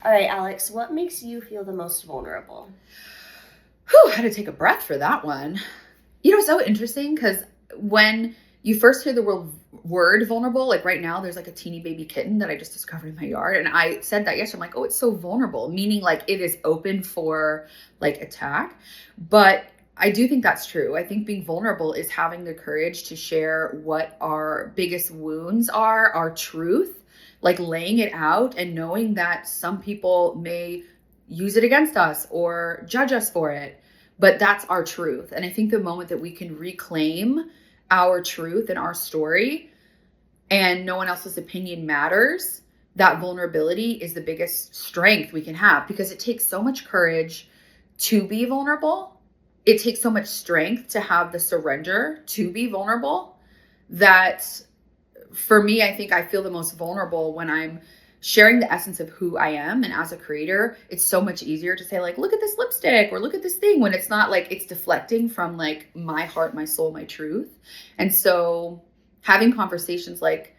All right, Alex, what makes you feel the most vulnerable? Whew, I had to take a breath for that one. It's so interesting because when you first hear the word vulnerable, like right now, there's like a teeny baby kitten that I just discovered in my yard. And I said that yesterday. I'm like, oh, it's so vulnerable, meaning like it is open for like attack. But I do think that's true. I think being vulnerable is having the courage to share what our biggest wounds are, our truth, like laying it out and knowing that some people may use it against us or judge us for it, but that's our truth. And I think the moment that we can reclaim our truth and our story and no one else's opinion matters, that vulnerability is the biggest strength we can have, because it takes so much courage to be vulnerable. It takes so much strength to have the surrender to be vulnerable that for me, I think I feel the most vulnerable when I'm sharing the essence of who I am. And as a creator, it's so much easier to say, like, look at this lipstick or look at this thing, when it's not like it's deflecting from like my heart, my soul, my truth. And so having conversations like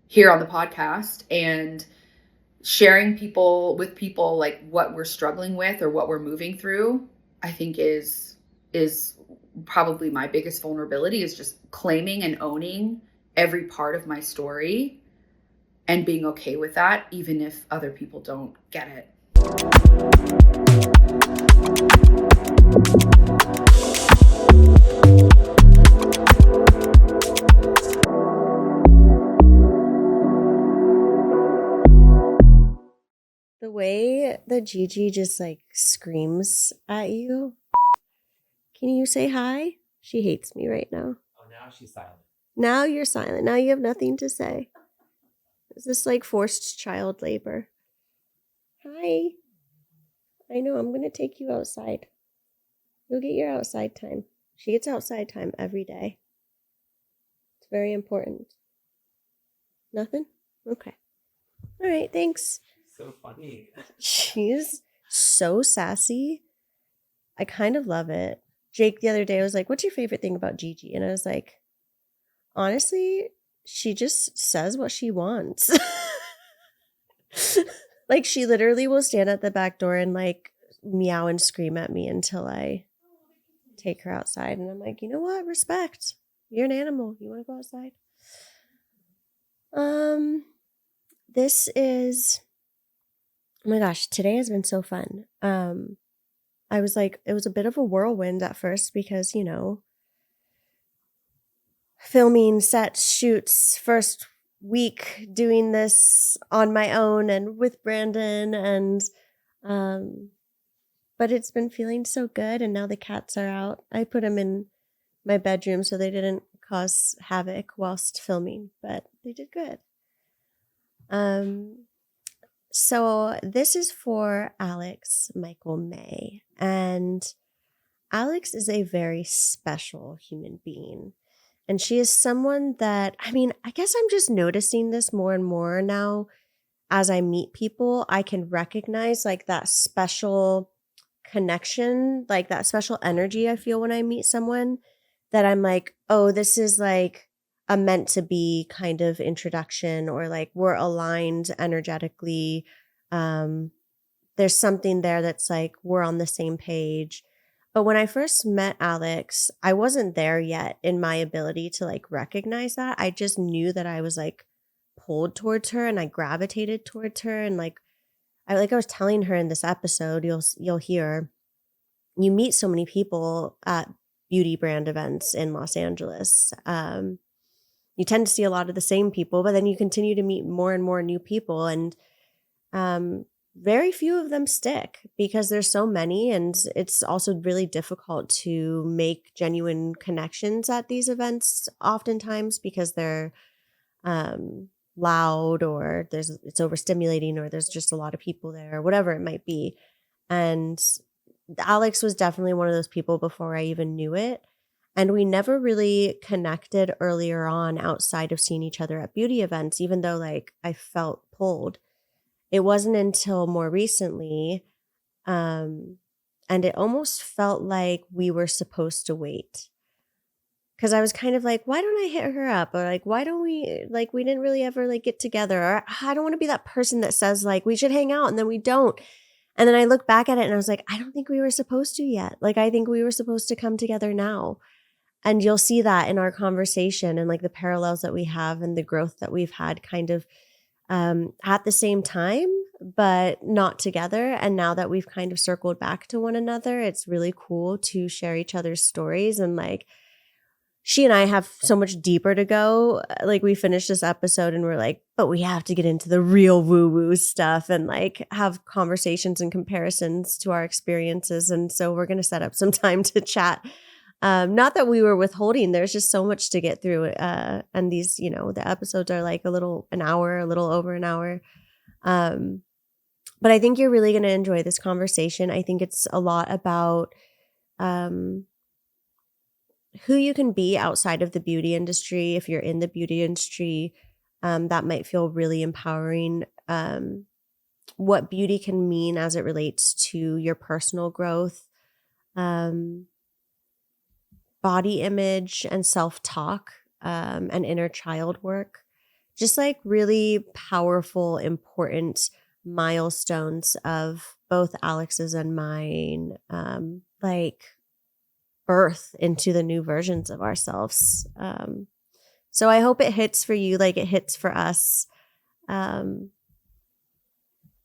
here on the podcast and sharing people like what we're struggling with or what we're moving through, I think is probably my biggest vulnerability, is just claiming and owning every part of my story and being okay with that, even if other people don't get it. The way that Gigi just like screams at you. Can you say hi? She hates me right now. Oh, now she's silent. Now you're silent. Now you have nothing to say. Is this like forced child labor? Hi. I know, I'm going to take you outside. You'll get your outside time. She gets outside time every day. It's very important. Nothing? Okay. All right, thanks. So funny. She's so sassy. I kind of love it. Jake the other day was like, what's your favorite thing about Gigi? And I was like, honestly, she just says what she wants. Like, she literally will stand at the back door and like meow and scream at me until I take her outside. And I'm like, you know what? Respect. You're an animal. You want to go outside? This is, oh my gosh, today has been so fun. I was like, it was a bit of a whirlwind at first because, filming sets, shoots, first week doing this on my own and with Brandon, and but it's been feeling so good. And now the cats are out. I put them in my bedroom so they didn't cause havoc whilst filming, but they did good. So this is for Alex Michael May, and Alex is a very special human being. And she is someone that, I mean, I guess I'm just noticing this more and more now as I meet people. I can recognize like that special connection, like that special energy I feel when I meet someone, that I'm like, oh, this is like a meant to be kind of introduction, or like we're aligned energetically. There's something there that's like we're on the same page. But when I first met Alex, I wasn't there yet in my ability to like recognize that. I just knew that I was like pulled towards her and I gravitated towards her. And like I was telling her in this episode, you'll hear, you meet so many people at beauty brand events in Los Angeles. You tend to see a lot of the same people, but then you continue to meet more and more new people, and very few of them stick because there's so many, and it's also really difficult to make genuine connections at these events oftentimes because they're loud, or it's overstimulating, or there's just a lot of people there, or whatever it might be. And Alex was definitely one of those people before I even knew it. And we never really connected earlier on outside of seeing each other at beauty events, even though like I felt pulled. It wasn't until more recently, and it almost felt like we were supposed to wait. Because I was kind of like, why don't I hit her up? Or like, why don't we, like, we didn't really ever like get together. Or I don't want to be that person that says like, we should hang out and then we don't. And then I look back at it and I was like, I don't think we were supposed to yet. Like, I think we were supposed to come together now. And you'll see that in our conversation and like the parallels that we have and the growth that we've had kind of at the same time, but not together. And now that we've kind of circled back to one another, it's really cool to share each other's stories. And like, she and I have so much deeper to go. Like, we finished this episode and we're like, but we have to get into the real woo-woo stuff and like have conversations and comparisons to our experiences. And so we're going to set up some time to chat. Not that we were withholding, there's just so much to get through. And these, you know, the episodes are like a little over an hour. But I think you're really going to enjoy this conversation. I think it's a lot about who you can be outside of the beauty industry. If you're in the beauty industry, that might feel really empowering. What beauty can mean as it relates to your personal growth, body image and self-talk, and inner child work. Just like really powerful, important milestones of both Alex's and mine, like birth into the new versions of ourselves. So I hope it hits for you like it hits for us.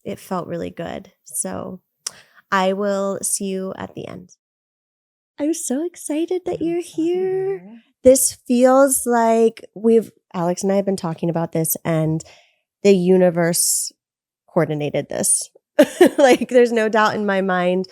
It felt really good. So I will see you at the end. I'm so excited that you're here. This feels like Alex and I have been talking about this and the universe coordinated this. Like, there's no doubt in my mind.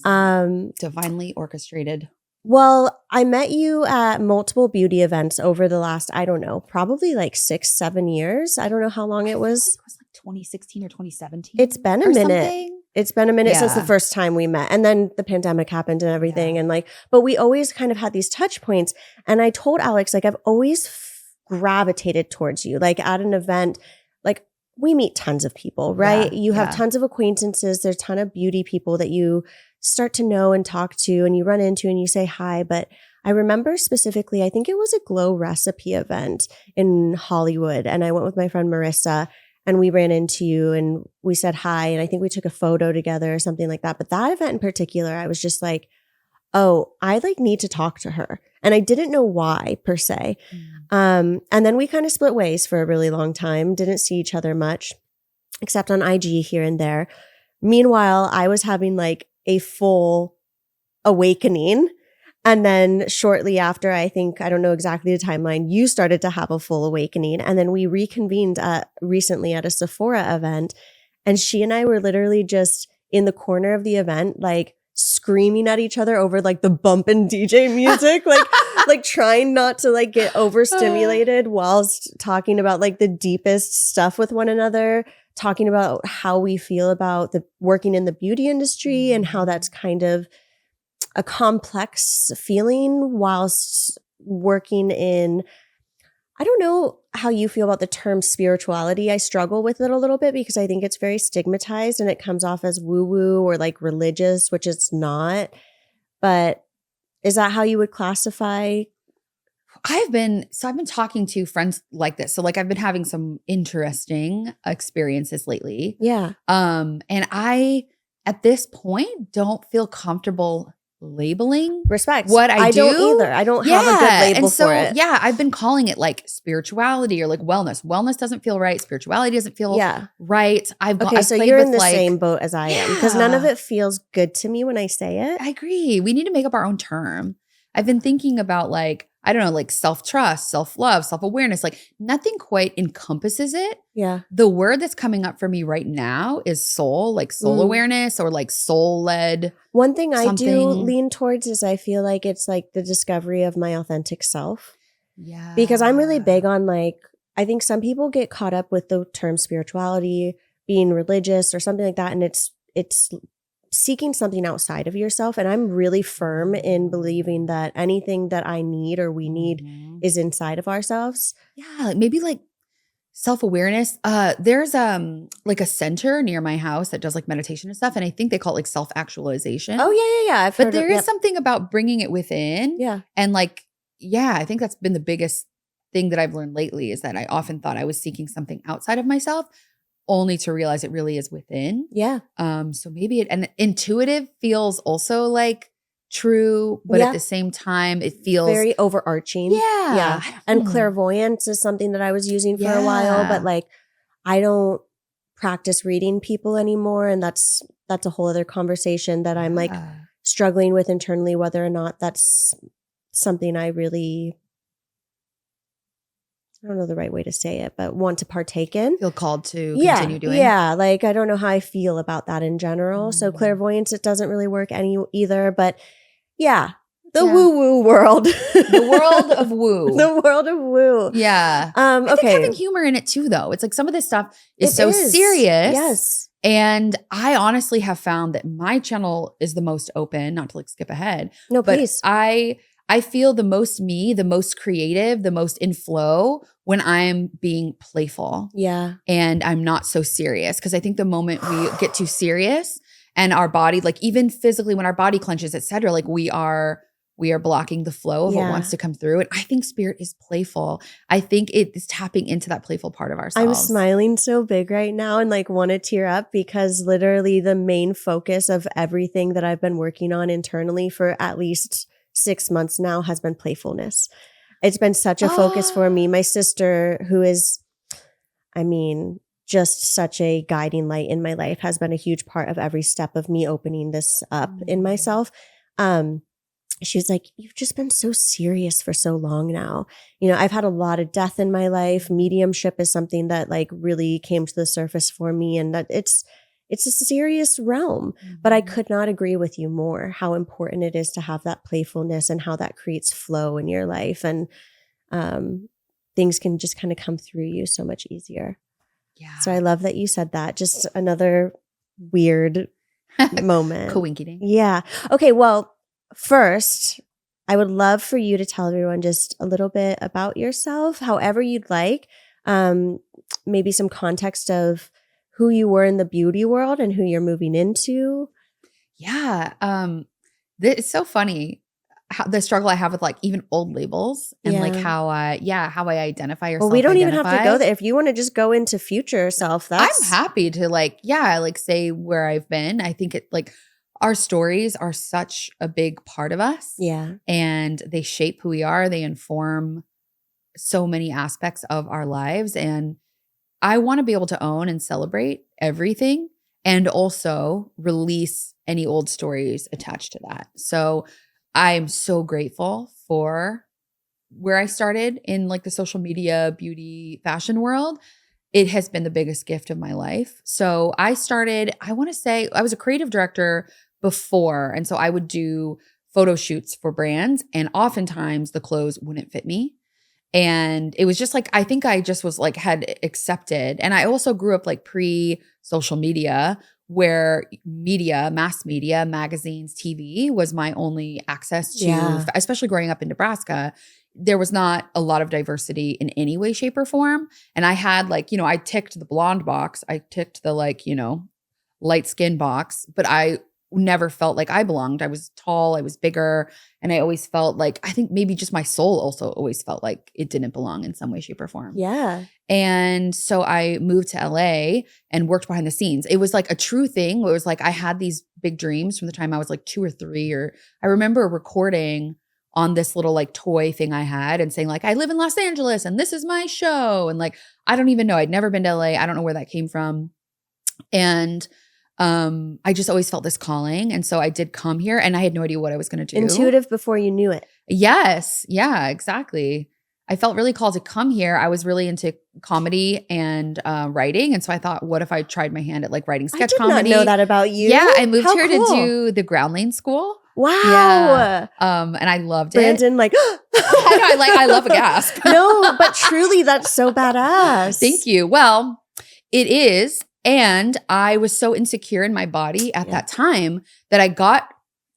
100%. Divinely orchestrated. Well, I met you at multiple beauty events over the last, I don't know, probably like 6-7 years. I don't know how long it was. It was like 2016 or 2017. It's been a minute. Something. It's been a minute since the first time we met. And then the pandemic happened and everything. And like, but we always kind of had these touch points. And I told Alex, like, I've always gravitated towards you. Like at an event, like we meet tons of people, right? You have tons of acquaintances. There's a ton of beauty people that you start to know and talk to and you run into and you say hi. But I remember specifically, I think it was a Glow recipe event in Hollywood. And I went with my friend Marissa. And we ran into you and we said hi. And I think we took a photo together or something like that. But that event in particular, I was just like, oh, I like need to talk to her. And I didn't know why per se. And then we kind of split ways for a really long time. Didn't see each other much except on IG here and there. Meanwhile, I was having like a full awakening. And then shortly after, I think, I don't know exactly the timeline, you started to have a full awakening. And then we reconvened recently at a Sephora event. And she and I were literally just in the corner of the event, like screaming at each other over like the bumpin' DJ music, like trying not to like get overstimulated whilst talking about like the deepest stuff with one another, talking about how we feel about the working in the beauty industry and how that's kind of a complex feeling whilst working in, I don't know how you feel about the term spirituality. I struggle with it a little bit because I think it's very stigmatized and it comes off as woo-woo or like religious, which it's not. But is that how you would classify? I've been talking to friends like this. So like I've been having some interesting experiences lately. Yeah. And I, at this point, don't feel comfortable labeling respect what I do. Don't either. I don't have a good label for it. Yeah, I've been calling it like spirituality or like wellness. Wellness doesn't feel right. Spirituality doesn't feel right. So you're in the same boat as I am because none of it feels good to me when I say it. I agree. We need to make up our own term. I've been thinking about like, I don't know, like self-trust, self-love, self-awareness, like nothing quite encompasses it. Yeah. The word that's coming up for me right now is soul, like soul awareness or like soul-led. One thing I do lean towards is I feel like it's like the discovery of my authentic self. Yeah. Because I'm really big on like, I think some people get caught up with the term spirituality, being religious or something like that. And it's seeking something outside of yourself. And I'm really firm in believing that anything that I need or we need is inside of ourselves. Yeah, maybe like self-awareness. There's like a center near my house that does like meditation and stuff. And I think they call it like self-actualization. Oh, yeah. But there is something about bringing it within. Yeah. And like, I think that's been the biggest thing that I've learned lately is that I often thought I was seeking something outside of myself, only to realize it really is within. Yeah. So maybe and intuitive feels also like true, but at the same time, it feels very overarching. Yeah. And clairvoyance is something that I was using for a while, but like I don't practice reading people anymore. And that's a whole other conversation that I'm like struggling with internally, whether or not that's something I really, I don't know the right way to say it, but want to partake in. Feel called to continue doing. Yeah. Like I don't know how I feel about that in general. So clairvoyance, it doesn't really work either, but yeah. The woo-woo world. The world of woo. The world of woo. Yeah. I think having humor in it too, though. It's like some of this stuff is so serious. Yes. And I honestly have found that my channel is the most open, not to like skip ahead. No, but please. I feel the most me, the most creative, the most in flow when I'm being playful. Yeah. And I'm not so serious. Because I think the moment we get too serious and our body, like even physically when our body clenches, et cetera, like we are blocking the flow of what wants to come through. And I think spirit is playful. I think it is tapping into that playful part of ourselves. I'm smiling so big right now and like want to tear up because literally the main focus of everything that I've been working on internally for at least 6 months now has been playfulness. It's been such a focus for me. My sister, who is, I mean, just such a guiding light in my life, has been a huge part of every step of me opening this up in myself. She was like, you've just been so serious for so long now. You know, I've had a lot of death in my life. Mediumship is something that like really came to the surface for me, and that it's a serious realm. But I could not agree with you more how important it is to have that playfulness and how that creates flow in your life. And things can just kind of come through you so much easier. Yeah. So I love that you said that. Just another weird moment. Coinky-ding. Yeah. Okay. Well, first, I would love for you to tell everyone just a little bit about yourself, however you'd like. Maybe some context of who you were in the beauty world and who you're moving into. Yeah. It's so funny how the struggle I have with like even old labels and like how I identify or well, we don't even have to go there. If you want to just go into future self, I'm happy to like say where I've been. I think it like our stories are such a big part of us. Yeah. And they shape who we are. They inform so many aspects of our lives. And I want to be able to own and celebrate everything and also release any old stories attached to that. So I'm so grateful for where I started in like the social media, beauty, fashion world. It has been the biggest gift of my life. So I started, I want to say I was a creative director before. And so I would do photo shoots for brands and oftentimes the clothes wouldn't fit me. And it was just like, I think I just was like, had accepted. And I also grew up like pre-social media where media, mass media, magazines, TV was my only access to, especially growing up in Nebraska. There was not a lot of diversity in any way, shape, or form. And I had like, you know, I ticked the blonde box. I ticked the like, you know, light skin box, but I never felt like I belonged. I was tall, I was bigger, and I always felt like, I think maybe just my soul also always felt like it didn't belong in some way, shape, or form. Yeah. And so I moved to LA and worked behind the scenes. It was like a true thing. It was like I had these big dreams from the time I was like 2 or 3, or I remember recording on this little like toy thing I had and saying like, I live in Los Angeles and this is my show. And like, I don't even know. I'd never been to LA. I don't know where that came from. And I just always felt this calling. And so I did come here and I had no idea what I was going to do. Intuitive before you knew it. Yes. Yeah, exactly. I felt really called to come here. I was really into comedy and writing. And so I thought, what if I tried my hand at like writing sketch comedy? I did not know that about you. Yeah. I moved here to do the Ground Lane School. Wow. Yeah. And I loved Brandon, it. like, I love a gasp. No, but truly that's so badass. Thank you. Well, it is. And I was so insecure in my body at that time that I got,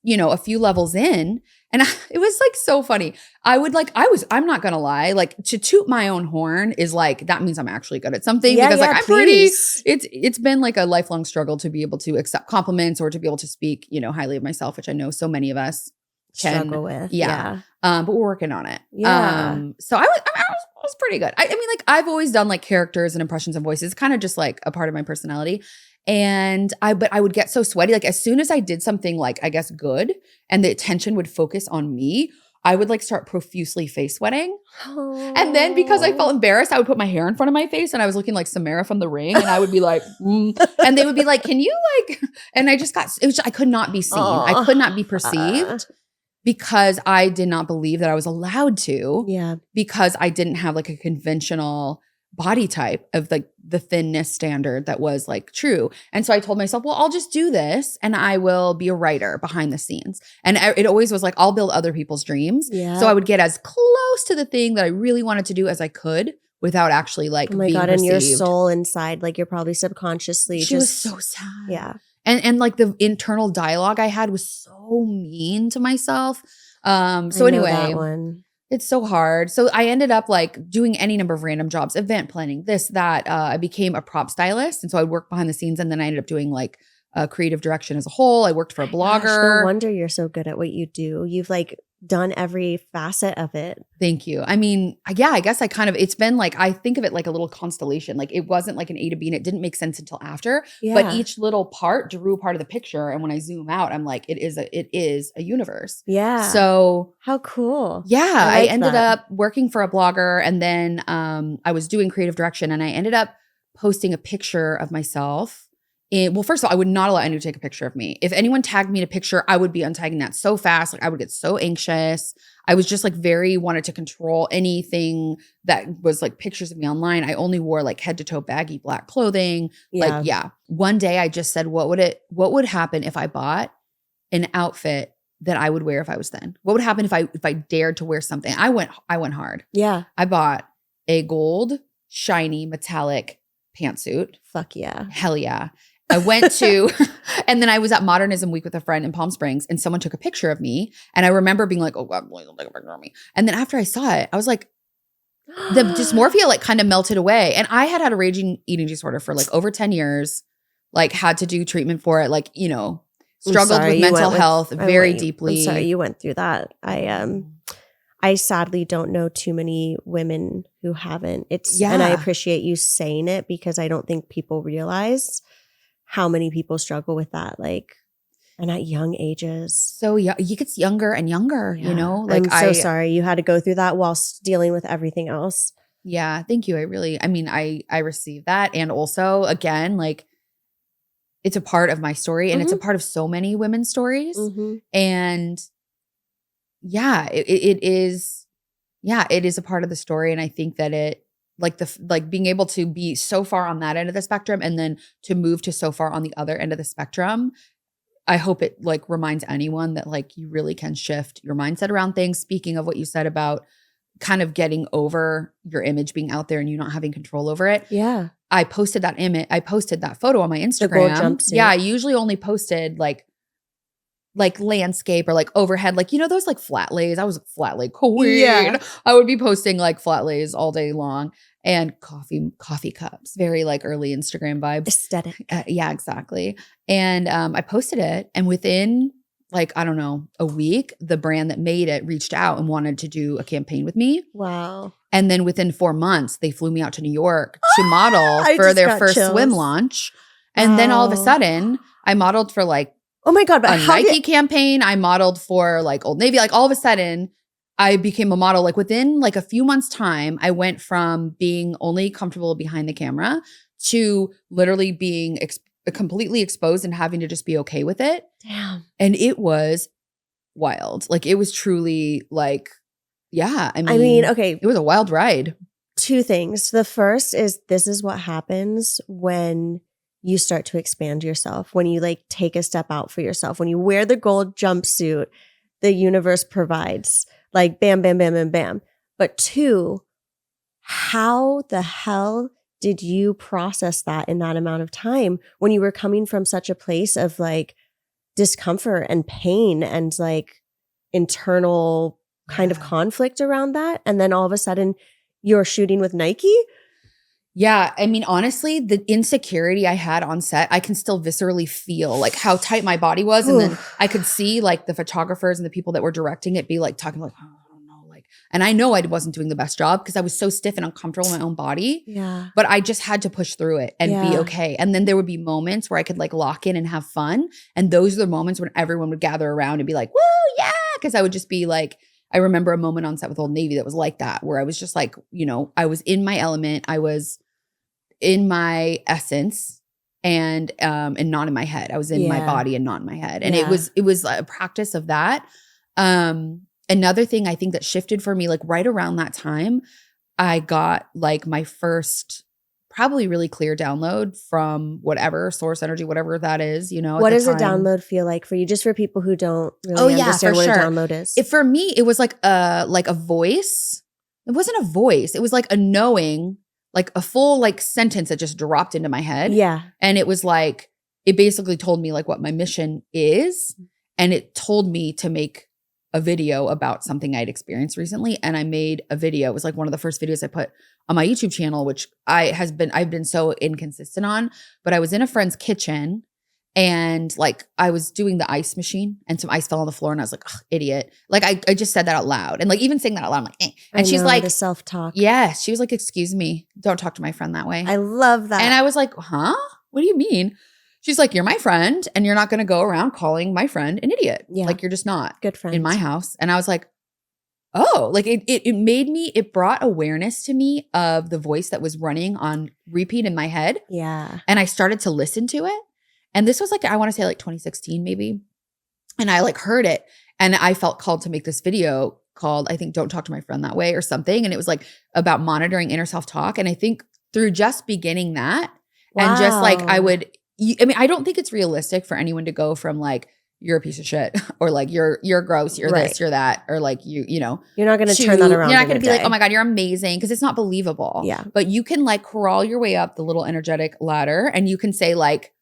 you know, a few levels in, and it was like so funny. I'm not going to lie, like to toot my own horn is like, that means I'm actually good at something because like I'm please. it's been like a lifelong struggle to be able to accept compliments or to be able to speak, you know, highly of myself, which I know so many of us struggle with. Yeah. But we're working on it. Yeah. So I was pretty good. I mean, like I've always done like characters and impressions and voices, kind of just like a part of my personality. But I would get so sweaty. Like as soon as I did something like, I guess good, and the attention would focus on me, I would like start profusely face sweating. And then because I felt embarrassed, I would put my hair in front of my face and I was looking like Samara from The Ring. And I would be like, and they would be like, can you like, and I just I could not be seen. I could not be perceived because I did not believe that I was allowed to. Yeah. Because I didn't have like a conventional body type of like the thinness standard that was like true. And so I told myself, well, I'll just do this and I will be a writer behind the scenes. And it always was like, I'll build other people's dreams. Yeah. So I would get as close to the thing that I really wanted to do as I could without actually like Oh my being God. perceived. And your soul inside, like you're probably subconsciously She was so sad. Yeah. And like the internal dialogue I had was so mean to myself. So I know anyway, that one. it's so hard. So I ended up like doing any number of random jobs, event planning, this, that. I became a prop stylist. And so I worked behind the scenes and then I ended up doing like creative direction as a whole. I worked for a blogger. Gosh, no wonder you're so good at what you do. You've like done every facet of it. Thank you. I mean, yeah, I guess it's been like, I think of it like a little constellation. Like it wasn't like an A to B and it didn't make sense until after, but each little part drew a part of the picture. And when I zoom out, I'm like, it is a universe. Yeah. So how cool. Yeah. I ended up working for a blogger and then I was doing creative direction and I ended up posting a picture of myself. Well, first of all, I would not allow anyone to take a picture of me. If anyone tagged me in a picture, I would be untagging that so fast. Like I would get so anxious. I was just like wanted to control anything that was like pictures of me online. I only wore like head to toe baggy black clothing. Yeah. One day I just said, what would happen if I bought an outfit that I would wear if I was thin? What would happen if I dared to wear something? I went hard. Yeah. I bought a gold, shiny, metallic pantsuit. Fuck yeah. Hell yeah. I went to, and then I was at Modernism Week with a friend in Palm Springs and someone took a picture of me. And I remember being like, oh God, please don't take a picture of me. And then after I saw it, I was like, the dysmorphia like kind of melted away. And I had a raging eating disorder for like over 10 years, like had to do treatment for it. Like, you know, struggled with mental health very deeply. I'm sorry you went through that. I sadly don't know too many women who haven't. And I appreciate you saying it because I don't think people realize how many people struggle with that, like, and at young ages. So yeah, he gets younger and younger, you know? Like I'm so sorry you had to go through that whilst dealing with everything else. Yeah, thank you. I received that. And also, again, like, it's a part of my story and it's a part of so many women's stories. Mm-hmm. And yeah, it is a part of the story. And I think that it, like being able to be so far on that end of the spectrum and then to move to so far on the other end of the spectrum, I hope it like reminds anyone that like you really can shift your mindset around things. Speaking of what you said about kind of getting over your image being out there and you not having control over it. Yeah. I posted that image. I posted that photo on my Instagram. The gold jumpsuit. Yeah. I usually only posted like landscape or like overhead, like, you know, those like flat lays. I was a flat lay queen. Yeah. I would be posting like flat lays all day long and coffee cups, very like early Instagram vibes. Aesthetic. Yeah, exactly. And I posted it and within like, I don't know, a week, the brand that made it reached out and wanted to do a campaign with me. Wow. And then within 4 months, they flew me out to New York to model for their first swim launch. And then all of a sudden I modeled for like, oh my God, but a Nike campaign. I modeled for like Old Navy. Like all of a sudden I became a model. Like within like a few months time, I went from being only comfortable behind the camera to literally being completely exposed and having to just be okay with it. Damn. And it was wild. Like it was truly like, yeah. I mean, okay. It was a wild ride. 2 things. The first is this is what happens when you start to expand yourself, when you like take a step out for yourself, when you wear the gold jumpsuit, the universe provides like bam, bam, bam, bam, bam. But 2, how the hell did you process that in that amount of time when you were coming from such a place of like discomfort and pain and like internal kind of conflict around that? And then all of a sudden you're shooting with Nike? Yeah. I mean, honestly, the insecurity I had on set, I can still viscerally feel like how tight my body was. And then I could see like the photographers and the people that were directing it be like talking like, oh, I don't know. Like, and I know I wasn't doing the best job because I was so stiff and uncomfortable in my own body. Yeah. But I just had to push through it and be Yeah. okay. And then there would be moments where I could like lock in and have fun. And those are the moments when everyone would gather around and be like, woo, yeah. Because I would just be like, I remember a moment on set with Old Navy that was like that, where I was just like, you know, I was in my element. I was in my essence and not in my head. I was in my body and not in my head. And it was a practice of that. Another thing I think that shifted for me, like right around that time, I got like my first probably really clear download from whatever source energy, whatever that is, you know. What does a download feel like for you? Just for people who don't really understand what a download is. For me, it was like a voice. It wasn't a voice. It was like a knowing, like a full like sentence that just dropped into my head. Yeah. And it was like, it basically told me like what my mission is. And it told me to make a video about something I'd experienced recently. And I made a video. It was like one of the first videos I put on my YouTube channel, which I've been so inconsistent on, but I was in a friend's kitchen and like I was doing the ice machine and some ice fell on the floor and I was like, ugh, idiot. Like I just said that out loud. And like even saying that out loud, I'm like, eh. And she's like, the self-talk. Yeah. She was like, excuse me, don't talk to my friend that way. I love that. And I was like, huh? What do you mean? She's like, you're my friend and you're not going to go around calling my friend an idiot. Yeah. Like you're just not. Good friend. In my house. And I was like, oh, like it brought awareness to me of the voice that was running on repeat in my head. Yeah. And I started to listen to it. And this was like, I want to say like 2016 maybe. And I like heard it and I felt called to make this video called, I think, Don't Talk to My Friend That Way or something. And it was like about monitoring inner self-talk. And I think through just beginning that and just like I mean, I don't think it's realistic for anyone to go from like, you're a piece of shit or like you're gross, you're this, you're that, or like you know. You're not going to turn that around. You're not going to be like, oh my God, you're amazing, because it's not believable. Yeah. But you can like crawl your way up the little energetic ladder and you can say like,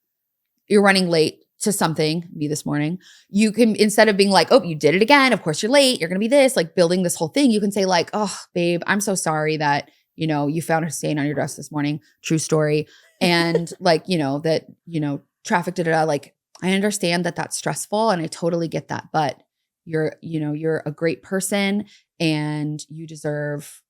you're running late to something, me this morning. You can, instead of being like, oh, you did it again, of course you're late, you're going to be this, like building this whole thing, you can say like, oh, babe, I'm so sorry that, you know, you found a stain on your dress this morning. True story. And like, you know, that, you know, traffic, like, I understand that that's stressful and I totally get that, but you're a great person and you deserve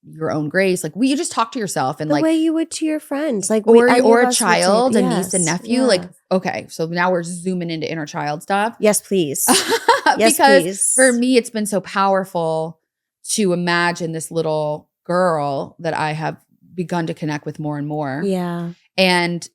your own grace. Like, will you just talk to yourself and the like way you would to your friends, like or a child, a niece and nephew. Yeah. Like, okay, so now we're zooming into inner child stuff. Yes, please. Yes, because please. For me, it's been so powerful to imagine this little girl that I have begun to connect with more and more. Yeah. And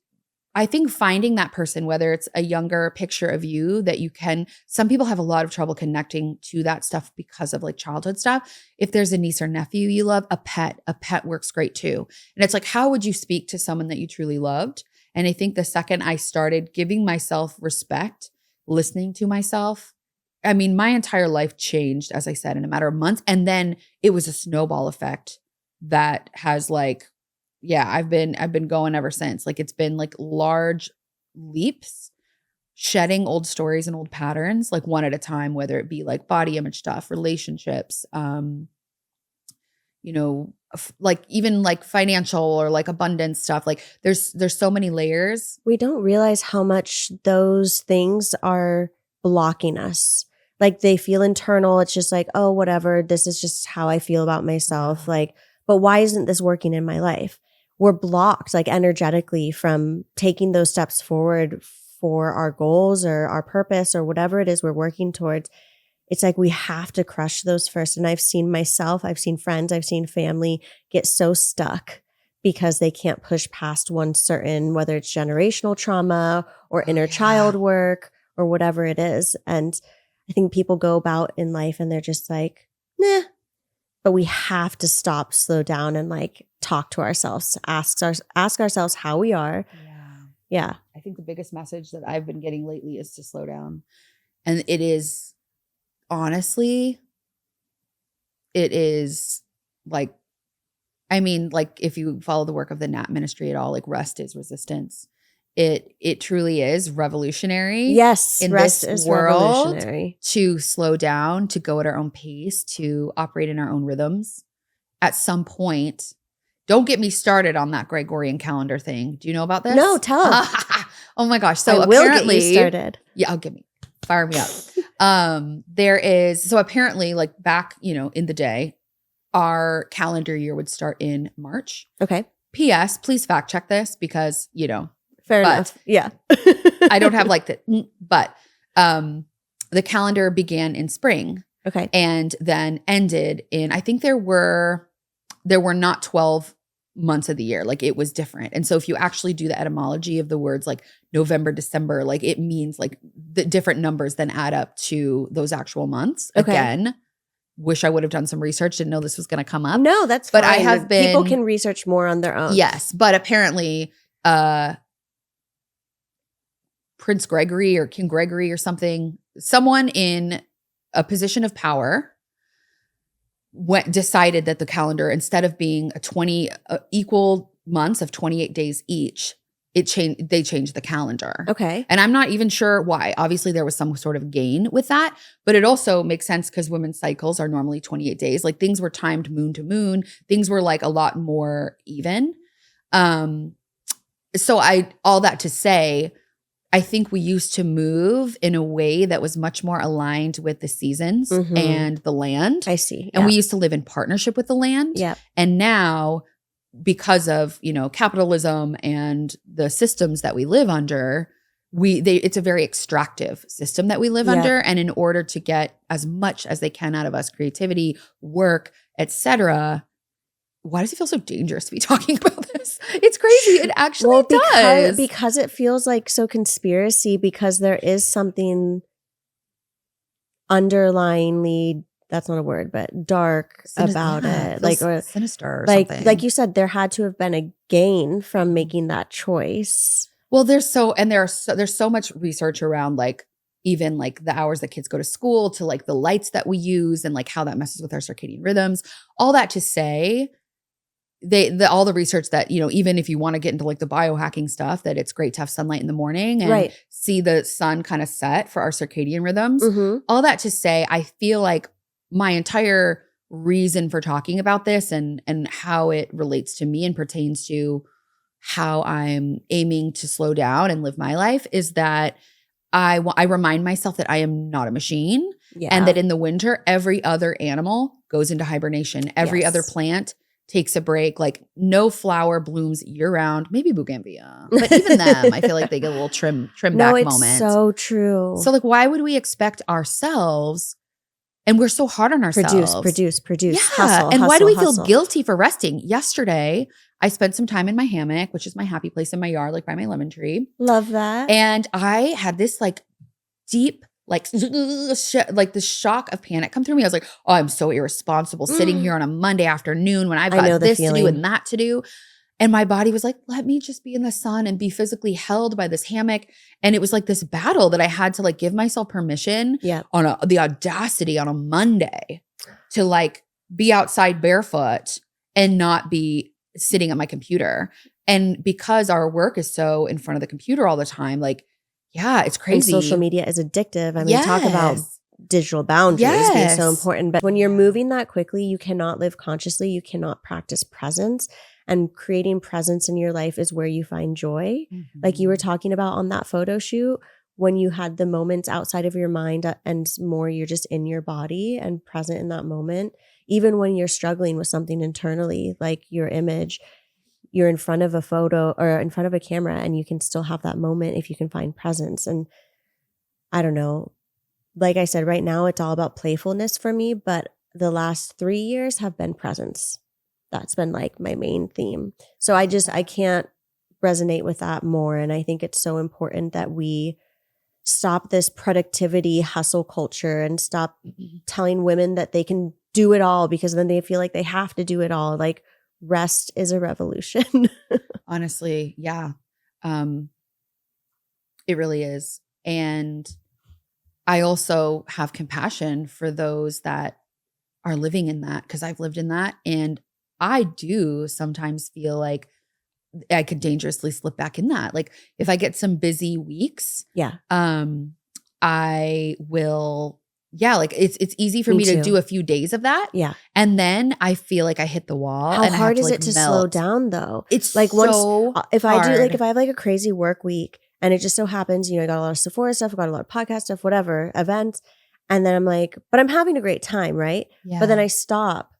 I think finding that person, whether it's a younger picture of you that you can, some people have a lot of trouble connecting to that stuff because of like childhood stuff. If there's a niece or nephew you love, a pet works great too. And it's like, how would you speak to someone that you truly loved? And I think the second I started giving myself respect, listening to myself, I mean, my entire life changed, as I said, in a matter of months. And then it was a snowball effect that has like, yeah, I've been going ever since. Like it's been like large leaps, shedding old stories and old patterns, like one at a time, whether it be like body image stuff, relationships, you know, like even like financial or like abundance stuff. Like there's so many layers. We don't realize how much those things are blocking us. Like they feel internal. It's just like, oh, whatever. This is just how I feel about myself. Like, but why isn't this working in my life? We're blocked like energetically from taking those steps forward for our goals or our purpose or whatever it is we're working towards. It's like we have to crush those first. And I've seen myself, I've seen friends, I've seen family get so stuck because they can't push past one certain, whether it's generational trauma or inner child work or whatever it is. And I think people go about in life and they're just like, nah. But we have to stop, slow down, and like talk to ourselves, ask ourselves how we are. Yeah. I think the biggest message that I've been getting lately is to slow down. And it is, honestly, it is like, I mean, like if you follow the work of the Nat ministry at all, like rest is resistance. It truly is revolutionary. Yes, in rest this is world revolutionary. to slow down, to go at our own pace, to operate in our own rhythms. At some point, don't get me started on that Gregorian calendar thing. Do you know about this? No, tell. Oh my gosh. So I will apparently, get you started. Yeah, fire me up. So apparently like back, in the day, our calendar year would start in March. Okay. P.S. Please fact check this because, Fair enough. Yeah. I don't have like but the calendar began in spring. Okay. And then ended in, I think there were not 12 months of the year. Like it was different. And so if you actually do the etymology of the words like November, December, like it means like the different numbers then add up to those actual months. Okay. Again, wish I would have done some research. Didn't know this was going to come up. No, that's but fine. I have been. People can research more on their own. Yes. But apparently, Prince Gregory or King Gregory or someone in a position of power decided that the calendar, instead of being 20 equal months of 28 days each, they changed the calendar. Okay. And I'm not even sure why. Obviously there was some sort of gain with that, but it also makes sense because women's cycles are normally 28 days. Like things were timed moon to moon. Things were like a lot more even. So all that to say, I think we used to move in a way that was much more aligned with the seasons and the land. I see. And we used to live in partnership with the land. Yeah. And now, because of, capitalism and the systems that we live under, it's a very extractive system that we live under. And in order to get as much as they can out of us, creativity, work, etc., why does it feel so dangerous to be talking about this? It's crazy. It actually does. Because it feels like so conspiracy, because there is something underlyingly, that's not a word, but dark about it. Like, or sinister or like, something. like you said, there had to have been a gain from making that choice. Well, there's so much research around like even like the hours that kids go to school to like the lights that we use and like how that messes with our circadian rhythms. All that to say, all the research that, even if you want to get into like the biohacking stuff, that it's great to have sunlight in the morning and see the sun kind of set for our circadian rhythms. All that to say, I feel like my entire reason for talking about this and how it relates to me and pertains to how I'm aiming to slow down and live my life is that I remind myself that I am not a machine and that in the winter, every other animal goes into hibernation. Every other plant takes a break. Like no flower blooms year round, maybe bougainvillea, but even them, I feel like they get a little trim back moment. No, it's so true. So like, why would we expect ourselves? And we're so hard on ourselves. Produce. Yeah. Hustle, and why do we feel hustle. guilty for resting? Yesterday, I spent some time in my hammock, which is my happy place in my yard, like by my lemon tree. Love that. And I had this like deep, like the shock of panic come through me. I was like, oh, I'm so irresponsible sitting here on a Monday afternoon when I've got this to do and that to do. And my body was like, let me just be in the sun and be physically held by this hammock. And it was like this battle that I had to like give myself permission on the audacity on a Monday to like be outside barefoot and not be sitting at my computer. And because our work is so in front of the computer all the time, like, yeah, it's crazy. And social media is addictive. I mean, talk about digital boundaries being so important. But when you're moving that quickly, you cannot live consciously. You cannot practice presence. And creating presence in your life is where you find joy. Like you were talking about on that photo shoot, when you had the moments outside of your mind and more you're just in your body and present in that moment. Even when you're struggling with something internally, like your image, you're in front of a photo or in front of a camera and you can still have that moment if you can find presence. And I don't know, like I said, right now it's all about playfulness for me, but the last 3 years have been presence. That's been like my main theme. So I can't resonate with that more. And I think it's so important that we stop this productivity hustle culture and stop telling women that they can do it all because then they feel like they have to do it all. Like rest is a revolution. Honestly, yeah. It really is. And I also have compassion for those that are living in that because I've lived in that. And I do sometimes feel like I could dangerously slip back in that. Like if I get some busy weeks, I will Yeah, like it's easy for me to too. do a few days of that. Yeah. And then I feel like I hit the wall. How and I have hard to, is like, it to melt. slow down though? It's like once so if I do like hard. if I have like a crazy work week and it just so happens, I got a lot of Sephora stuff, I got a lot of podcast stuff, whatever, events, and then I'm like, but I'm having a great time, right? Yeah. But then I stop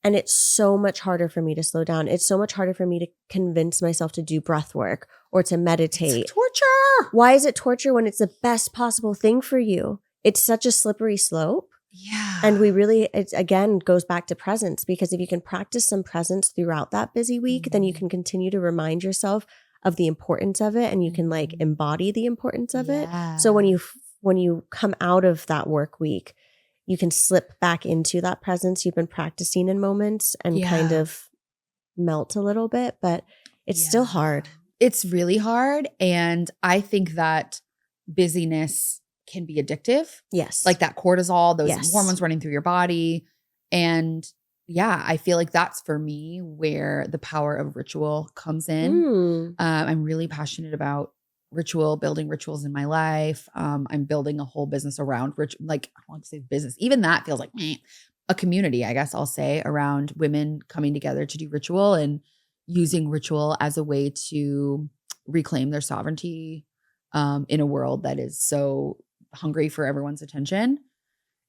and it's so much harder for me to slow down. It's so much harder for me to convince myself to do breath work or to meditate. It's torture. Why is it torture when it's the best possible thing for you? It's such a slippery slope. Yeah. And we really, it again goes back to presence, because if you can practice some presence throughout that busy week, then you can continue to remind yourself of the importance of it, and you can like embody the importance of it. So when you come out of that work week, you can slip back into that presence you've been practicing in moments and kind of melt a little bit, but it's still hard. It's really hard. And I think that busyness can be addictive. Yes. Like that cortisol, those hormones running through your body. And yeah, I feel like that's for me where the power of ritual comes in. I'm really passionate about ritual, building rituals in my life. I'm building a whole business around like I don't want to say business. Even that feels like a community, I guess I'll say, around women coming together to do ritual and using ritual as a way to reclaim their sovereignty in a world that is so hungry for everyone's attention.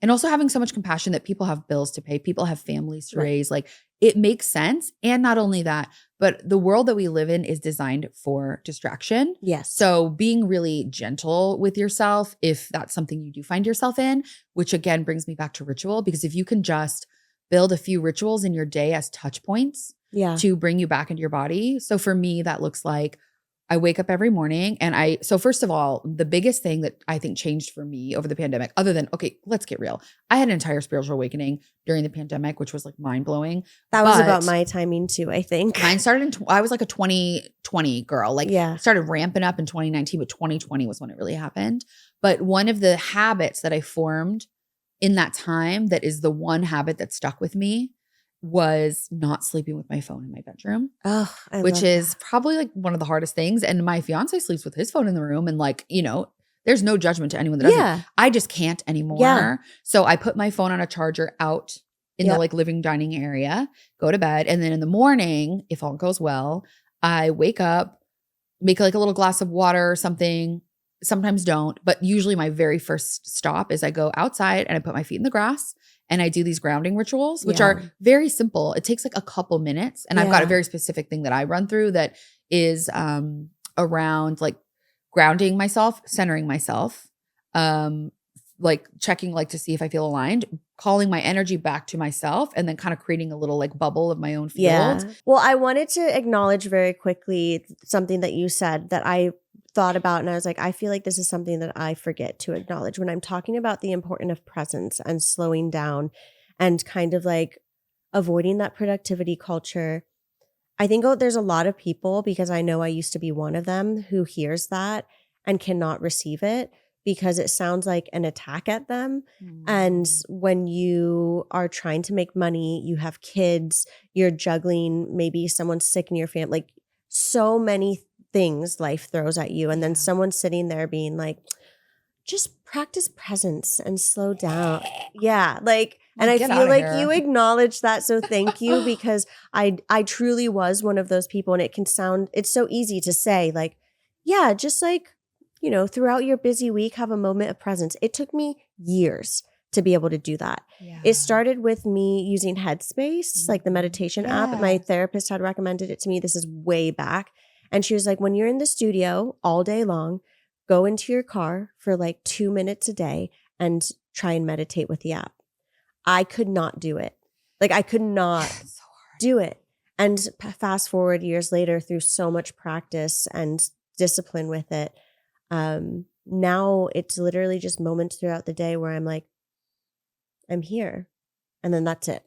And also having so much compassion that people have bills to pay, people have families to raise. Like it makes sense. And not only that, but the world that we live in is designed for distraction. Yes. So being really gentle with yourself, if that's something you do find yourself in, which again brings me back to ritual, because if you can just build a few rituals in your day as touch points to bring you back into your body. So for me, that looks like I wake up every morning and so first of all, the biggest thing that I think changed for me over the pandemic, other than, okay, let's get real. I had an entire spiritual awakening during the pandemic, which was like mind blowing. That was about my timing too, I think. Mine started I was like a 2020 girl. Like started ramping up in 2019, but 2020 was when it really happened. But one of the habits that I formed in that time, that is the one habit that stuck with me, was not sleeping with my phone in my bedroom. Oh, which is probably like one of the hardest things. And my fiance sleeps with his phone in the room, and like, there's no judgment to anyone that doesn't. I just can't anymore. So I put my phone on a charger out in the like living dining area, go to bed. And then in the morning, if all goes well, I wake up, make like a little glass of water or something. Sometimes don't, but usually my very first stop is I go outside and I put my feet in the grass. And I do these grounding rituals, which are very simple. It takes like a couple minutes. And I've got a very specific thing that I run through that is around like grounding myself, centering myself, like checking like to see if I feel aligned, calling my energy back to myself, and then kind of creating a little like bubble of my own field. Yeah. Well, I wanted to acknowledge very quickly something that you said that I thought about, and I was like, I feel like this is something that I forget to acknowledge when I'm talking about the importance of presence and slowing down and kind of like avoiding that productivity culture. I think there's a lot of people, because I know I used to be one of them, who hears that and cannot receive it because it sounds like an attack at them. And when you are trying to make money, you have kids, you're juggling, maybe someone's sick in your family, like so many things life throws at you, and then someone's sitting there being like, just practice presence and slow down. Like, and I feel like you acknowledge that, so thank you, because I truly was one of those people, and it's so easy to say like, just like, throughout your busy week, have a moment of presence. It took me years to be able to do that. It started with me using Headspace, like the meditation app. My therapist had recommended it to me. This is way back. And she was like, when you're in the studio all day long, go into your car for like 2 minutes a day and try and meditate with the app. I could not do it. Like I could not do it. And fast forward years later, through so much practice and discipline with it, now it's literally just moments throughout the day where I'm like, I'm here. And then that's it.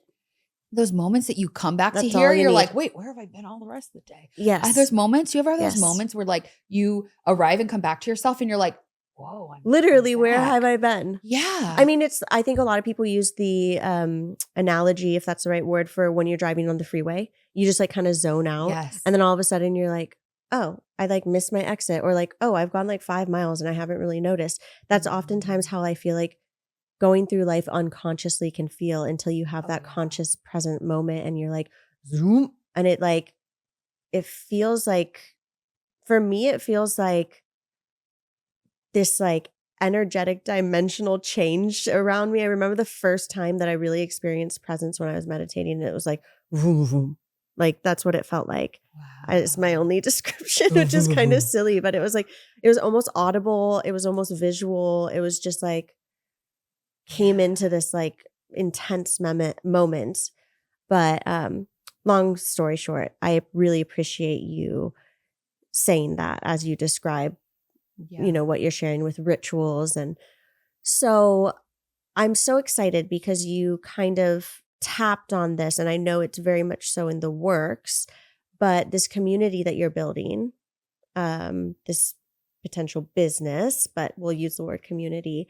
Those moments that you come back to here, you're like, wait, where have I been all the rest of the day? Yes. Those moments, you ever have those moments where like you arrive and come back to yourself and you're like, whoa. Literally, where have I been? Yeah. I mean, I think a lot of people use the analogy, if that's the right word, for when you're driving on the freeway. You just like kind of zone out. And then all of a sudden you're like, oh, I like missed my exit, or like, oh, I've gone like 5 miles and I haven't really noticed. That's oftentimes how I feel like going through life unconsciously can feel until you have that yeah. conscious present moment and you're like, zoom. And it feels like, for me, it feels like this like energetic dimensional change around me. I remember the first time that I really experienced presence when I was meditating, and it was like, vroom, vroom. Like that's what it felt like. It's my only description, which is kind of silly, but it was almost audible. It was almost visual. It was just like came into this like intense moment. But long story short, I really appreciate you saying that as you describe, what you're sharing with rituals. And so I'm so excited because you kind of tapped on this, and I know it's very much so in the works, but this community that you're building, this potential business, but we'll use the word community.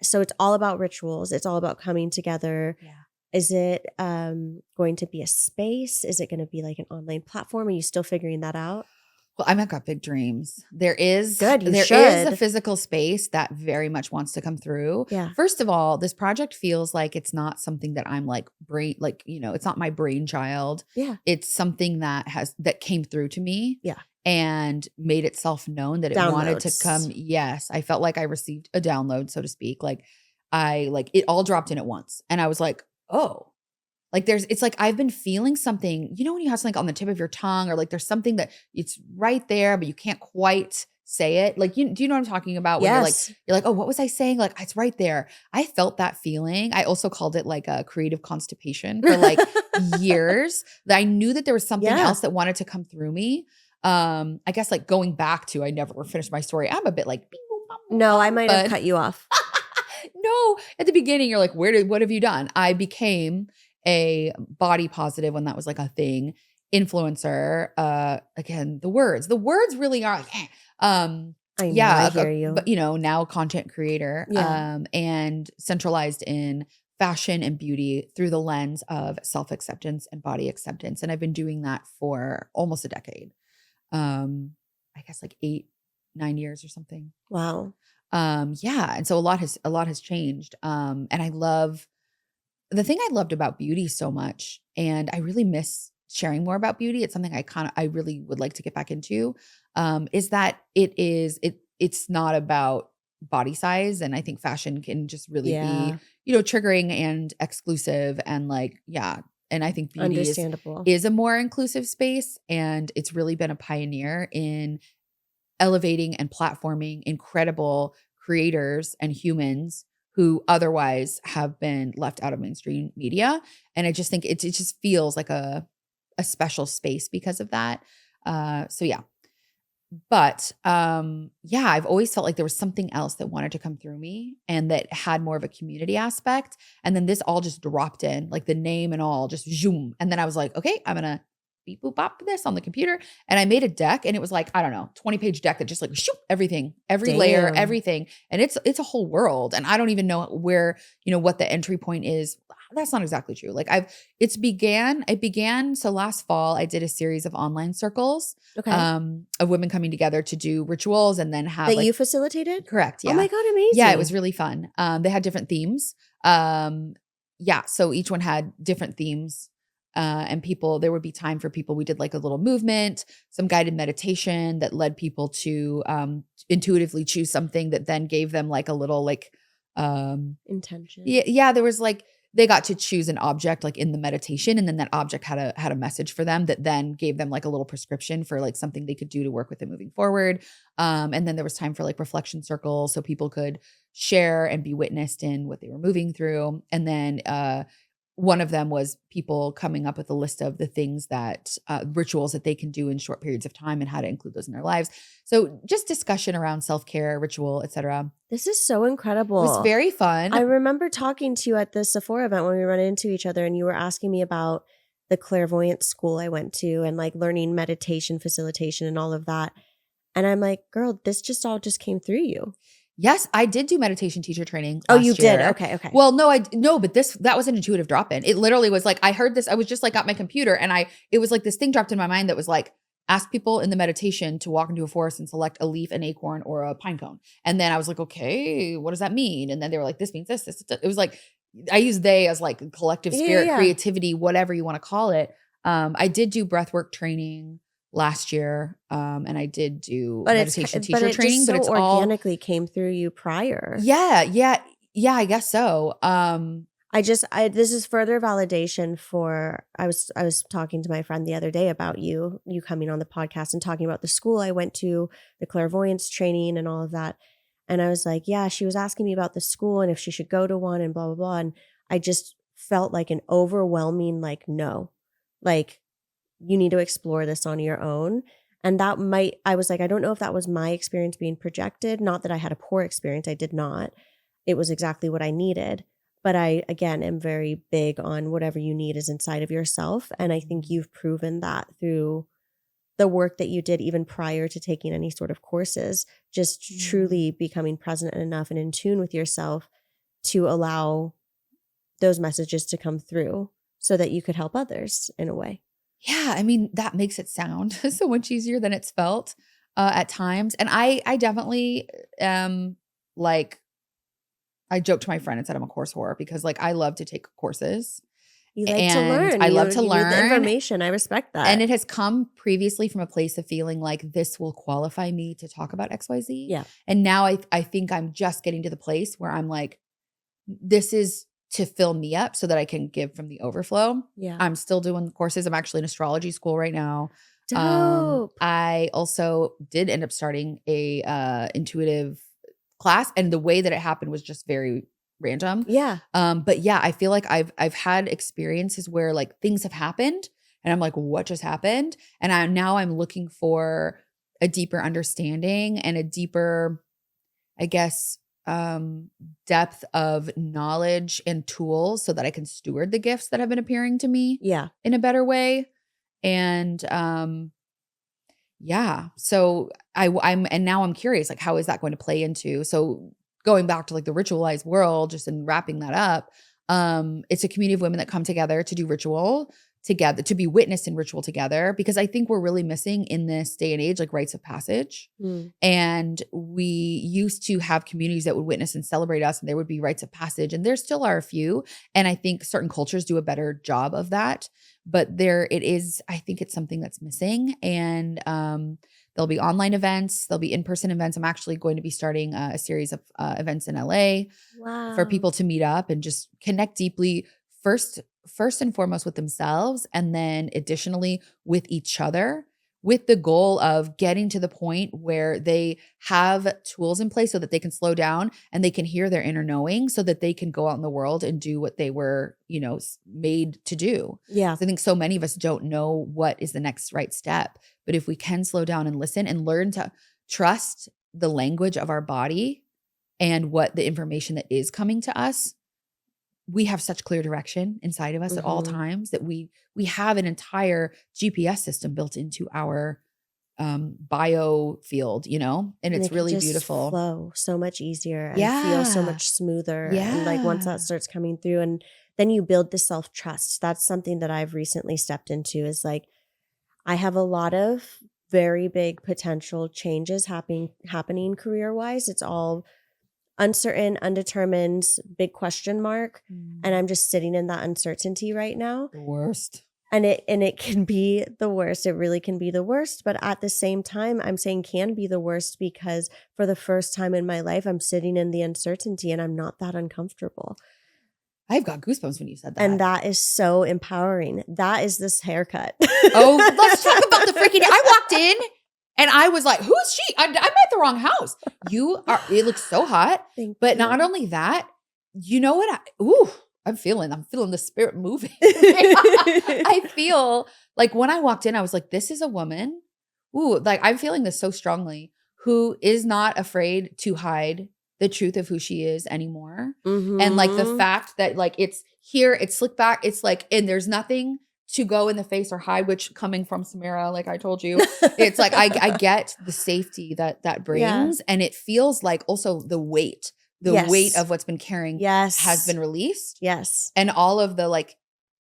So it's all about rituals. It's all about coming together. Yeah. Is it going to be a space? Is it going to be like an online platform? Are you still figuring that out? Well, I've got big dreams. There is Good, you there should. is a physical space that very much wants to come through. Yeah. First of all, this project feels like it's not something that I'm like it's not my brainchild. Yeah. It's something that came through to me. Yeah. And made itself known that it wanted to Downloads. come. Yes. I felt like I received a download, so to speak. Like it all dropped in at once. And I was like, oh. Like it's like I've been feeling something, when you have something on the tip of your tongue, or like there's something that it's right there, but you can't quite say it. Like, do you know what I'm talking about? When Yes. you're like, oh, what was I saying? Like, it's right there. I felt that feeling. I also called it like a creative constipation for like years, that I knew that there was something else that wanted to come through me. I guess like going back to, I never finished my story. I'm a bit like, no, I might have cut you off. No, at the beginning, you're like, what have you done? I became a body positive, when that was like a thing, influencer. Again, the words really are like, I hear you. But now content creator, and centralized in fashion and beauty through the lens of self-acceptance and body acceptance. And I've been doing that for almost a decade. I guess like 8-9 years or something. Wow. And so a lot has changed. And the thing I loved about beauty so much, and I really miss sharing more about beauty. It's something I really would like to get back into, is that it's not about body size. And I think fashion can just really be, triggering and exclusive, and and I think beauty is a more inclusive space. And it's really been a pioneer in elevating and platforming incredible creators and humans who otherwise have been left out of mainstream media. And I just think it just feels like a special space because of that. But I've always felt like there was something else that wanted to come through me, and that had more of a community aspect. And then this all just dropped in, like the name and all, just zoom. And then I was like, okay, I'm going to beep boop bop this on the computer. And I made a deck, and it was like, I don't know, 20-page deck that just like shoop, everything, every layer, everything. And it's a whole world. And I don't even know where, what the entry point is. That's not exactly true. Like it began. So last fall I did a series of online circles, of women coming together to do rituals, and then have you facilitated? Correct. Yeah. Oh my God. Amazing. Yeah. It was really fun. They had different themes. So each one had different themes. And there would be time for people. We did like a little movement, some guided meditation that led people to intuitively choose something that then gave them like a little intention. Yeah. There was like, they got to choose an object like in the meditation, and then that object had a message for them that then gave them like a little prescription for like something they could do to work with it moving forward. And then there was time for like reflection circles, so people could share and be witnessed in what they were moving through. And then one of them was people coming up with a list of the things that rituals that they can do in short periods of time, and how to include those in their lives. So just discussion around self-care, ritual, etc. This is so incredible. It was very fun. I remember talking to you at the Sephora event when we ran into each other, and you were asking me about the Clairvoyance school I went to, and like learning meditation, facilitation, and all of that. And I'm like, girl, this just all came through you. Yes, I did do meditation teacher training. Oh, you year. did? Okay. Well, no, but that was an intuitive drop-in. It literally was like, I heard this. I was just like at my computer, and it was like this thing dropped in my mind that was like, ask people in the meditation to walk into a forest and select a leaf, an acorn, or a pine cone. And then I was like, okay, what does that mean? And then they were like, this means this. It was like, I use they as like collective spirit, creativity, whatever you want to call it. I did do breathwork training last year. And I did do meditation teacher training, but it's organically came through you prior. Yeah, I guess so. This is further validation for, I was talking to my friend the other day about you coming on the podcast and talking about the school I went to, the clairvoyance training and all of that. And I was like, yeah, she was asking me about the school and if she should go to one and blah, blah, blah. And I just felt like an overwhelming, like, no, like you need to explore this on your own. And I was like, I don't know if that was my experience being projected. Not that I had a poor experience. I did not. It was exactly what I needed. But I, again, am very big on whatever you need is inside of yourself. And I think you've proven that through the work that you did even prior to taking any sort of courses, just truly becoming present enough and in tune with yourself to allow those messages to come through so that you could help others in a way. Yeah. I mean, that makes it sound so much easier than it's felt at times. And I definitely like, I joked to my friend and said I'm a course whore because like I love to take courses. You like to learn. I love to learn. Need the information. I respect that. And it has come previously from a place of feeling like this will qualify me to talk about XYZ. Yeah. And now I think I'm just getting to the place where I'm like, this is to fill me up so that I can give from the overflow. Yeah. I'm still doing courses. I'm actually in astrology school right now. Dope. I also did end up starting a intuitive class, and the way that it happened was just very random. Yeah. But yeah, I feel like I've had experiences where like things have happened and I'm like, what just happened? And I'm looking for a deeper understanding and a deeper, I guess, depth of knowledge and tools so that I can steward the gifts that have been appearing to me in a better way. And yeah, so I'm curious, like, how is that going to play into, so going back to like the ritualized world, just in wrapping that up, it's a community of women that come together to do ritual together, to be witnessed in ritual together, because I think we're really missing in this day and age, like rites of passage. And we used to have communities that would witness and celebrate us, and there would be rites of passage, and there still are a few. And I think certain cultures do a better job of that, but I think it's something that's missing. And there'll be online events, there'll be in-person events. I'm actually going to be starting a series of events in LA for people to meet up and just connect deeply, first and foremost with themselves, and then additionally with each other, with the goal of getting to the point where they have tools in place so that they can slow down and they can hear their inner knowing so that they can go out in the world and do what they were, made to do. Yeah. So I think so many of us don't know what is the next right step, but if we can slow down and listen and learn to trust the language of our body and what the information that is coming to us, we have such clear direction inside of us at all times that we have an entire GPS system built into our bio field, and it's really beautiful. Flow so much easier and feel so much smoother. And like once that starts coming through, and then you build the self-trust. That's something that I've recently stepped into, is like I have a lot of very big potential changes happening career-wise. It's all uncertain, undetermined, big question mark. And I'm just sitting in that uncertainty right now. The worst. And it can be the worst. It really can be the worst. But at the same time, I'm saying can be the worst because for the first time in my life, I'm sitting in the uncertainty and I'm not that uncomfortable. I've got goosebumps when you said that. And that is so empowering. That is this haircut. Oh, let's talk about the freaking, I walked in and I was like, who is she? I'm at the wrong house. It looks so hot. But not only that, you know what? I'm feeling the spirit moving. I feel like when I walked in, I was like, this is a woman. Like I'm feeling this so strongly, who is not afraid to hide the truth of who she is anymore. And like the fact that like it's here, it's slicked back. It's like, and there's nothing to go in the face or hide, which coming from Samara, like I told you, it's like, I get the safety that brings. And it feels like also the weight of what's been carrying has been released. Yes. And all of the like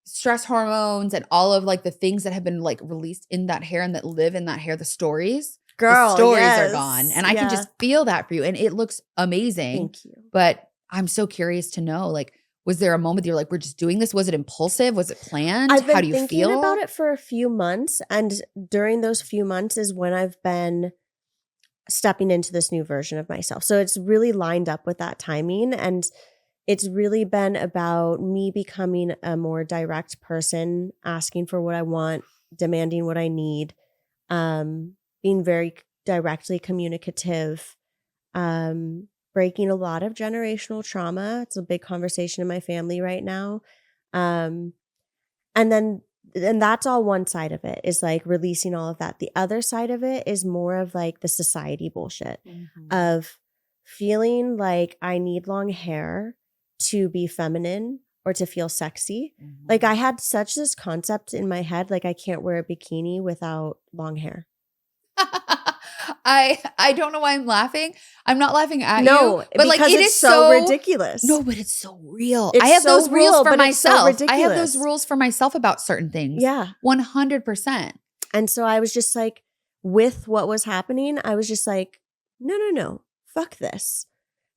stress hormones and all of like the things that have been like released in that hair and that live in that hair, the stories Girl, are yes. gone. And I can Yeah. just feel that for you. And it looks amazing. Thank you. But I'm so curious to know, like, was there a moment you're like, we're just doing this? Was it impulsive? Was it planned? I've been How do you thinking feel about it for a few months. And during those few months is when I've been stepping into this new version of myself. So it's really lined up with that timing. And it's really been about me becoming a more direct person, asking for what I want, demanding what I need, being very directly communicative, breaking a lot of generational trauma. It's a big conversation in my family right now. And that's all one side of it, is like releasing all of that. The other side of it is more of like the society bullshit of feeling like I need long hair to be feminine or to feel sexy. Like I had such this concept in my head, like I can't wear a bikini without long hair. I don't know why I'm laughing. I'm not laughing at No, you, but like because it it's is so ridiculous. No, but it's so real. It's I have so those real, rules for but it's so myself. I have those ridiculous. rules for myself about certain things. Yeah. 100%. And so I was just like, with what was happening, I was just like, no, fuck this.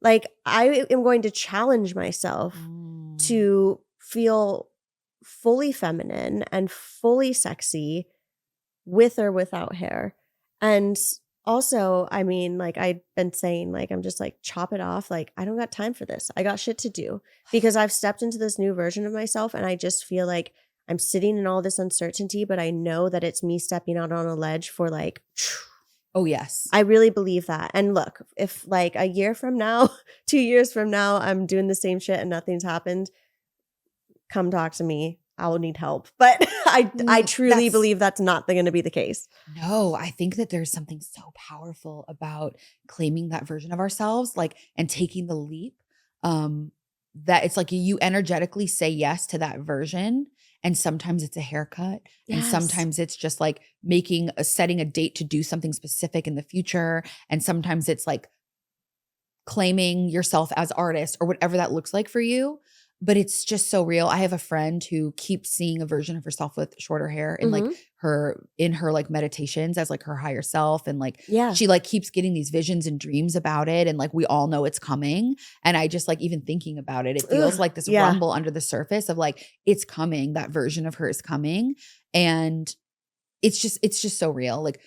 Like I am going to challenge myself to feel fully feminine and fully sexy with or without hair. And also, I mean, like I've been saying, like, I'm just like, chop it off. Like, I don't got time for this. I got shit to do because I've stepped into this new version of myself. And I just feel like I'm sitting in all this uncertainty, but I know that it's me stepping out on a ledge for like, Oh, yes. I really believe that. And look, if like a year from now, 2 years from now, I'm doing the same shit and nothing's happened, come talk to me. I will need help. But I truly believe that's not going to be the case. No, I think that there's something so powerful about claiming that version of ourselves, like, and taking the leap. That it's like you energetically say yes to that version. And sometimes it's a haircut. And Yes. sometimes it's just like setting a date to do something specific in the future. And sometimes it's like claiming yourself as artist or whatever that looks like for you. But it's just so real. I have a friend who keeps seeing a version of herself with shorter hair and like her like meditations as like her higher self. And like, she like keeps getting these visions and dreams about it. And like, we all know it's coming. And I just like, even thinking about it, it feels like this rumble under the surface of like, it's coming. That version of her is coming. And it's just so real. Like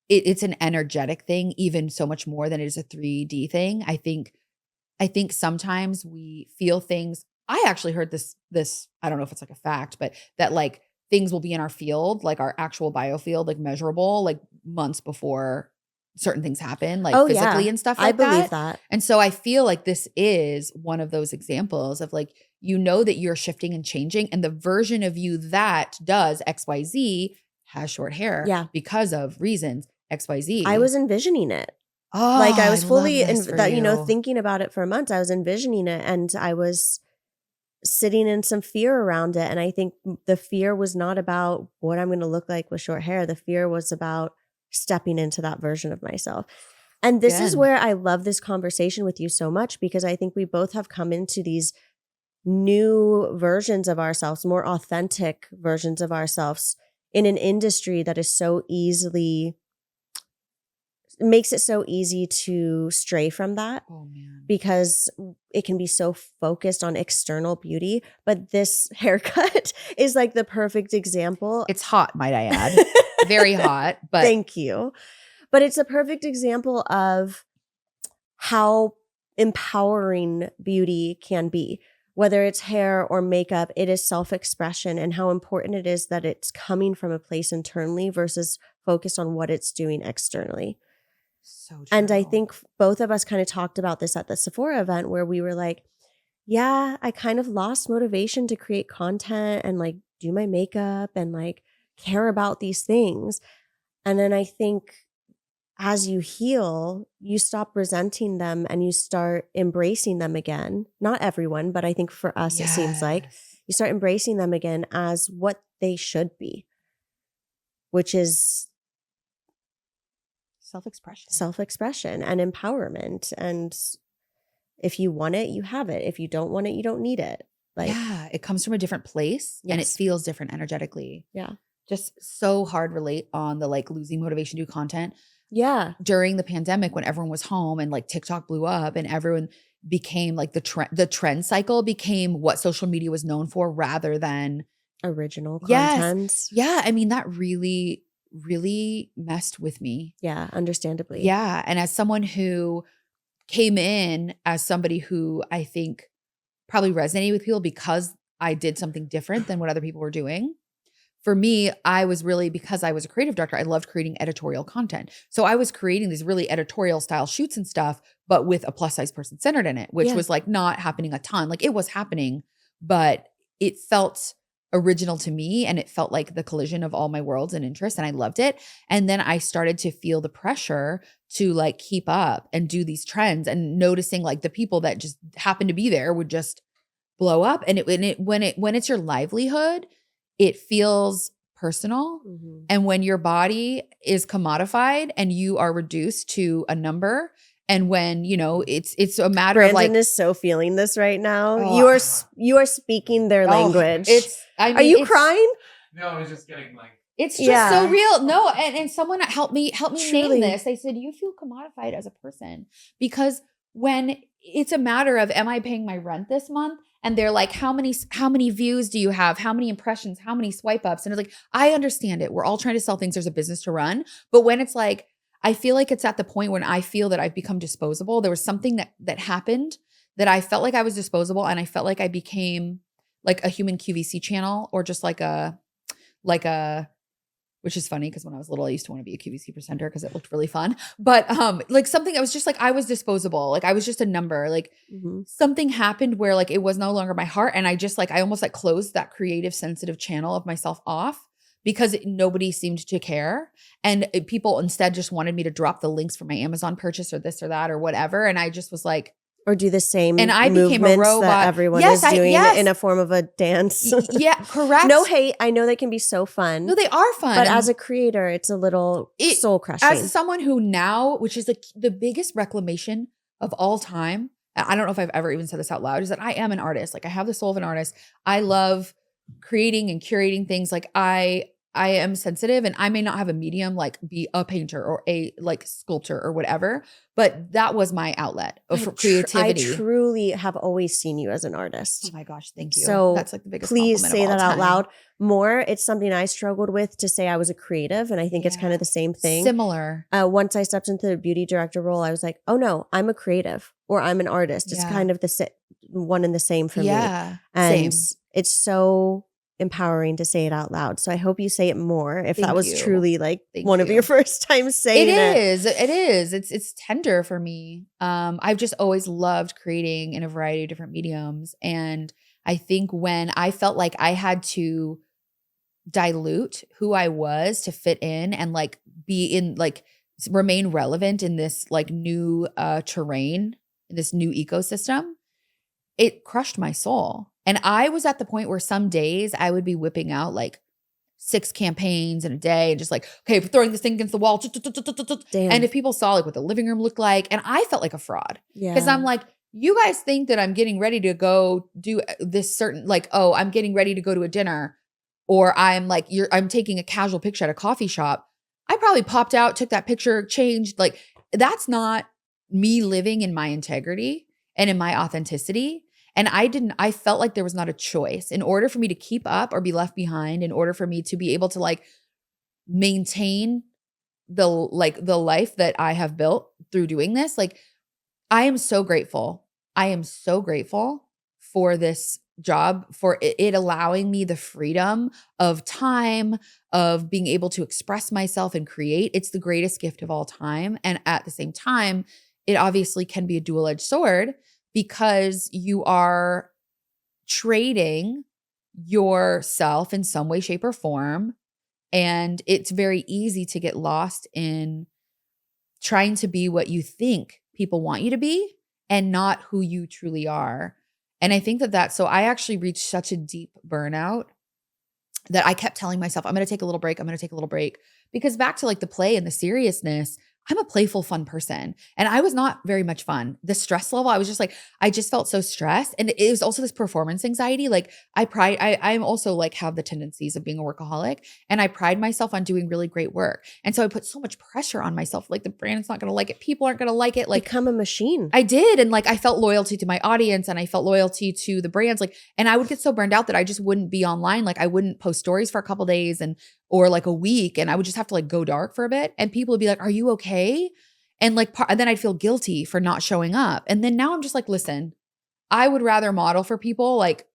it's an energetic thing, even so much more than it is a 3D thing. I think sometimes we feel things. I actually heard this, I don't know if it's like a fact, but that like things will be in our field, like our actual biofield, like measurable, like months before certain things happen, like physically and stuff like that. I believe that. And so I feel like this is one of those examples of like, you know, that you're shifting and changing, and the version of you that does XYZ has short hair because of reasons XYZ. I was envisioning it. Oh, like I was fully you. thinking about it for months. I was envisioning it, and I was sitting in some fear around it. And I think the fear was not about what I'm going to look like with short hair. The fear was about stepping into that version of myself. And this is where I love this conversation with you so much, because I think we both have come into these new versions of ourselves, more authentic versions of ourselves in an industry that is so easily makes it so easy to stray from that because it can be so focused on external beauty. But this haircut is like the perfect example. It's hot, might I add. Very hot. But thank you. But it's a perfect example of how empowering beauty can be. Whether it's hair or makeup, it is self-expression, and how important it is that it's coming from a place internally versus focused on what it's doing externally. So true. And I think both of us kind of talked about this at the Sephora event, where we were like, yeah, I kind of lost motivation to create content and like do my makeup and like care about these things. And then I think as you heal, you stop resenting them and you start embracing them again. Not everyone, but I think for us, it seems like you start embracing them again as what they should be, which is self-expression and empowerment. And if you want it, you have it. If you don't want it, you don't need it. Like, yeah, it comes from a different place and it Yes. feels different energetically. yeah. Just so hard relate on the like losing motivation to do content. Yeah. During the pandemic when everyone was home and like TikTok blew up and everyone became like the trend cycle became what social media was known for rather than Original yes. content. Yeah, I mean that really really messed with me. Yeah, understandably. Yeah, and as someone who came in as somebody who I think probably resonated with people because I did something different than what other people were doing. For me, I was really, because I was a creative director, I loved creating editorial content. So I was creating these really editorial style shoots and stuff, but with a plus size person centered in it, which Yeah. was like not happening a ton. Like it was happening, but it felt original to me and it felt like the collision of all my worlds and interests and I loved it. And then I started to feel the pressure to like keep up and do these trends and noticing like the people that just happened to be there would just blow up. And when it's your livelihood, it feels personal. Mhm. And when your body is commodified and you are reduced to a number, and when it's a matter Brandon of like is so feeling this right now. Oh, you are speaking their language. Are you crying? No, I was just getting like. It's just so Yeah. real. No, and someone help me Truly. name this. They said, you feel commodified as a person because when it's a matter of, am I paying my rent this month? And they're like, how many views do you have? How many impressions? How many swipe ups? And it's like, I understand it. We're all trying to sell things. There's a business to run. But when it's like, I feel like it's at the point when I feel that I've become disposable. There was something that happened that I felt like I was disposable and I felt like I became like a human QVC channel or just like a which is funny because when I was little, I used to want to be a QVC presenter because it looked really fun. But like something that was just like I was disposable. Like I was just a number. Like Mhm. something happened where like it was no longer my heart. And I just like I almost like closed that creative, sensitive channel of myself off because nobody seemed to care. And people instead just wanted me to drop the links for my Amazon purchase or this or that or whatever. And I just was like, Or do the same And I became a movements robot. that everyone Yes, is doing yes. in a form of a dance. yeah, correct. No hate. I know they can be so fun. No, they are fun. But And as a creator, it's a little soul crushing. as someone who now, which is like the biggest reclamation of all time, and I don't know if I've ever even said this out loud, is that I am an artist. Like I have the soul of an artist. I love creating and curating things. Like I am sensitive and I may not have a medium like be a painter or a like sculptor or whatever, but that was my outlet for creativity. I truly have always seen you as an artist. Oh my gosh, thank you. So that's like the biggest please compliment say of all that out time. loud more. It's something I struggled with to say I was a creative. And I think it's kind of the same thing. Similar. Once I stepped into the beauty director role, I was like, oh no, I'm a creative or I'm an artist. It's Yeah. kind of the one and the same for me. Yeah. And Same. it's so empowering to say it out loud. So I hope you say it more if Thank that was you. truly like Thank one of you. your first times saying it. It is. It's tender for me. I've just always loved creating in a variety of different mediums. And I think when I felt like I had to dilute who I was to fit in and like be in like remain relevant in this like new terrain, in this new ecosystem, it crushed my soul. And I was at the point where some days I would be whipping out like 6 campaigns in a day and just like, okay, throwing this thing against the wall. Damn. And if people saw like what the living room looked like, and I felt like a fraud Yeah. because I'm like, you guys think that I'm getting ready to go do this certain, like, oh, I'm getting ready to go to a dinner, or I'm like, I'm taking a casual picture at a coffee shop. I probably popped out, took that picture, changed. Like, that's not me living in my integrity and in my authenticity. And I felt like there was not a choice in order for me to keep up or be left behind, in order for me to be able to like maintain the life that I have built through doing this. Like, I am so grateful. I am so grateful for this job, for it allowing me the freedom of time, of being able to express myself and create. It's the greatest gift of all time. And at the same time, it obviously can be a dual-edged sword because you are trading yourself in some way, shape, or form. And it's very easy to get lost in trying to be what you think people want you to be and not who you truly are. And I think so I actually reached such a deep burnout that I kept telling myself, I'm going to take a little break. I'm going to take a little break. Because back to like the play and the seriousness, I'm a playful, fun person. And I was not very much fun. The stress level, I was just like, I just felt so stressed. And it was also this performance anxiety. Like I'm also like have the tendencies of being a workaholic, and I pride myself on doing really great work. And so I put so much pressure on myself. Like the brand's not going to like it. People aren't going to like it. Like Become a machine. I did. And like, I felt loyalty to my audience, and I felt loyalty to the brands. Like, and I would get so burned out that I just wouldn't be online. Like I wouldn't post stories for a couple days or like a week. And I would just have to like go dark for a bit. And people would be like, are you okay? And like, and then I'd feel guilty for not showing up. And then now I'm just like, listen, I would rather model for people, like,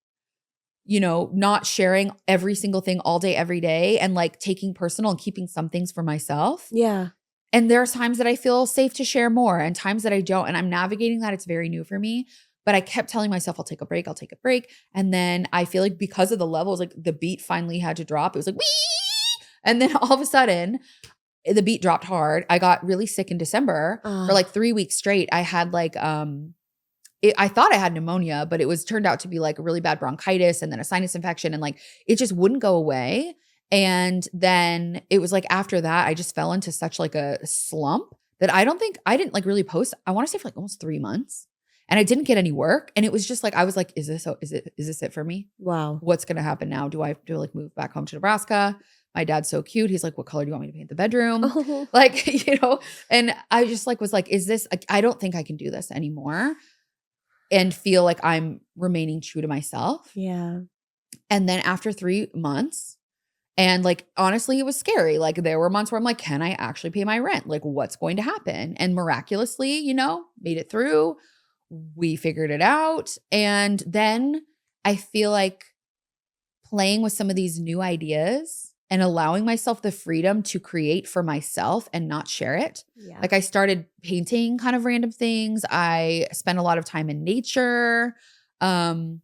you know, not sharing every single thing all day, every day, and like taking personal and keeping some things for myself. Yeah. And there's times that I feel safe to share more and times that I don't. And I'm navigating that. It's very new for me. But I kept telling myself, I'll take a break. I'll take a break. And then I feel like because of the levels, like the beat finally had to drop. It was like, wee! And then all of a sudden, the beat dropped hard. I got really sick in December for like 3 weeks straight. I had like, I thought I had pneumonia, but it was turned out to be like a really bad bronchitis and then a sinus infection. And like, it just wouldn't go away. And then it was like, after that, I just fell into such like a slump that I didn't like really post. I want to say for like almost 3 months, and I didn't get any work. And it was just like, I was like, is this it for me? Wow. What's going to happen now? Do I have to like move back home to Nebraska? My dad's so cute. He's like, what color do you want me to paint the bedroom? Oh. Like, you know, and I just like was like, is this, I don't think I can do this anymore and feel like I'm remaining true to myself. Yeah. And then after 3 months, and like, honestly, it was scary. Like there were months where I'm like, can I actually pay my rent? Like what's going to happen? And miraculously, you know, made it through. We figured it out. And then I feel like playing with some of these new ideas and allowing myself the freedom to create for myself and not share it. Yeah. Like I started painting kind of random things. I spent a lot of time in nature. And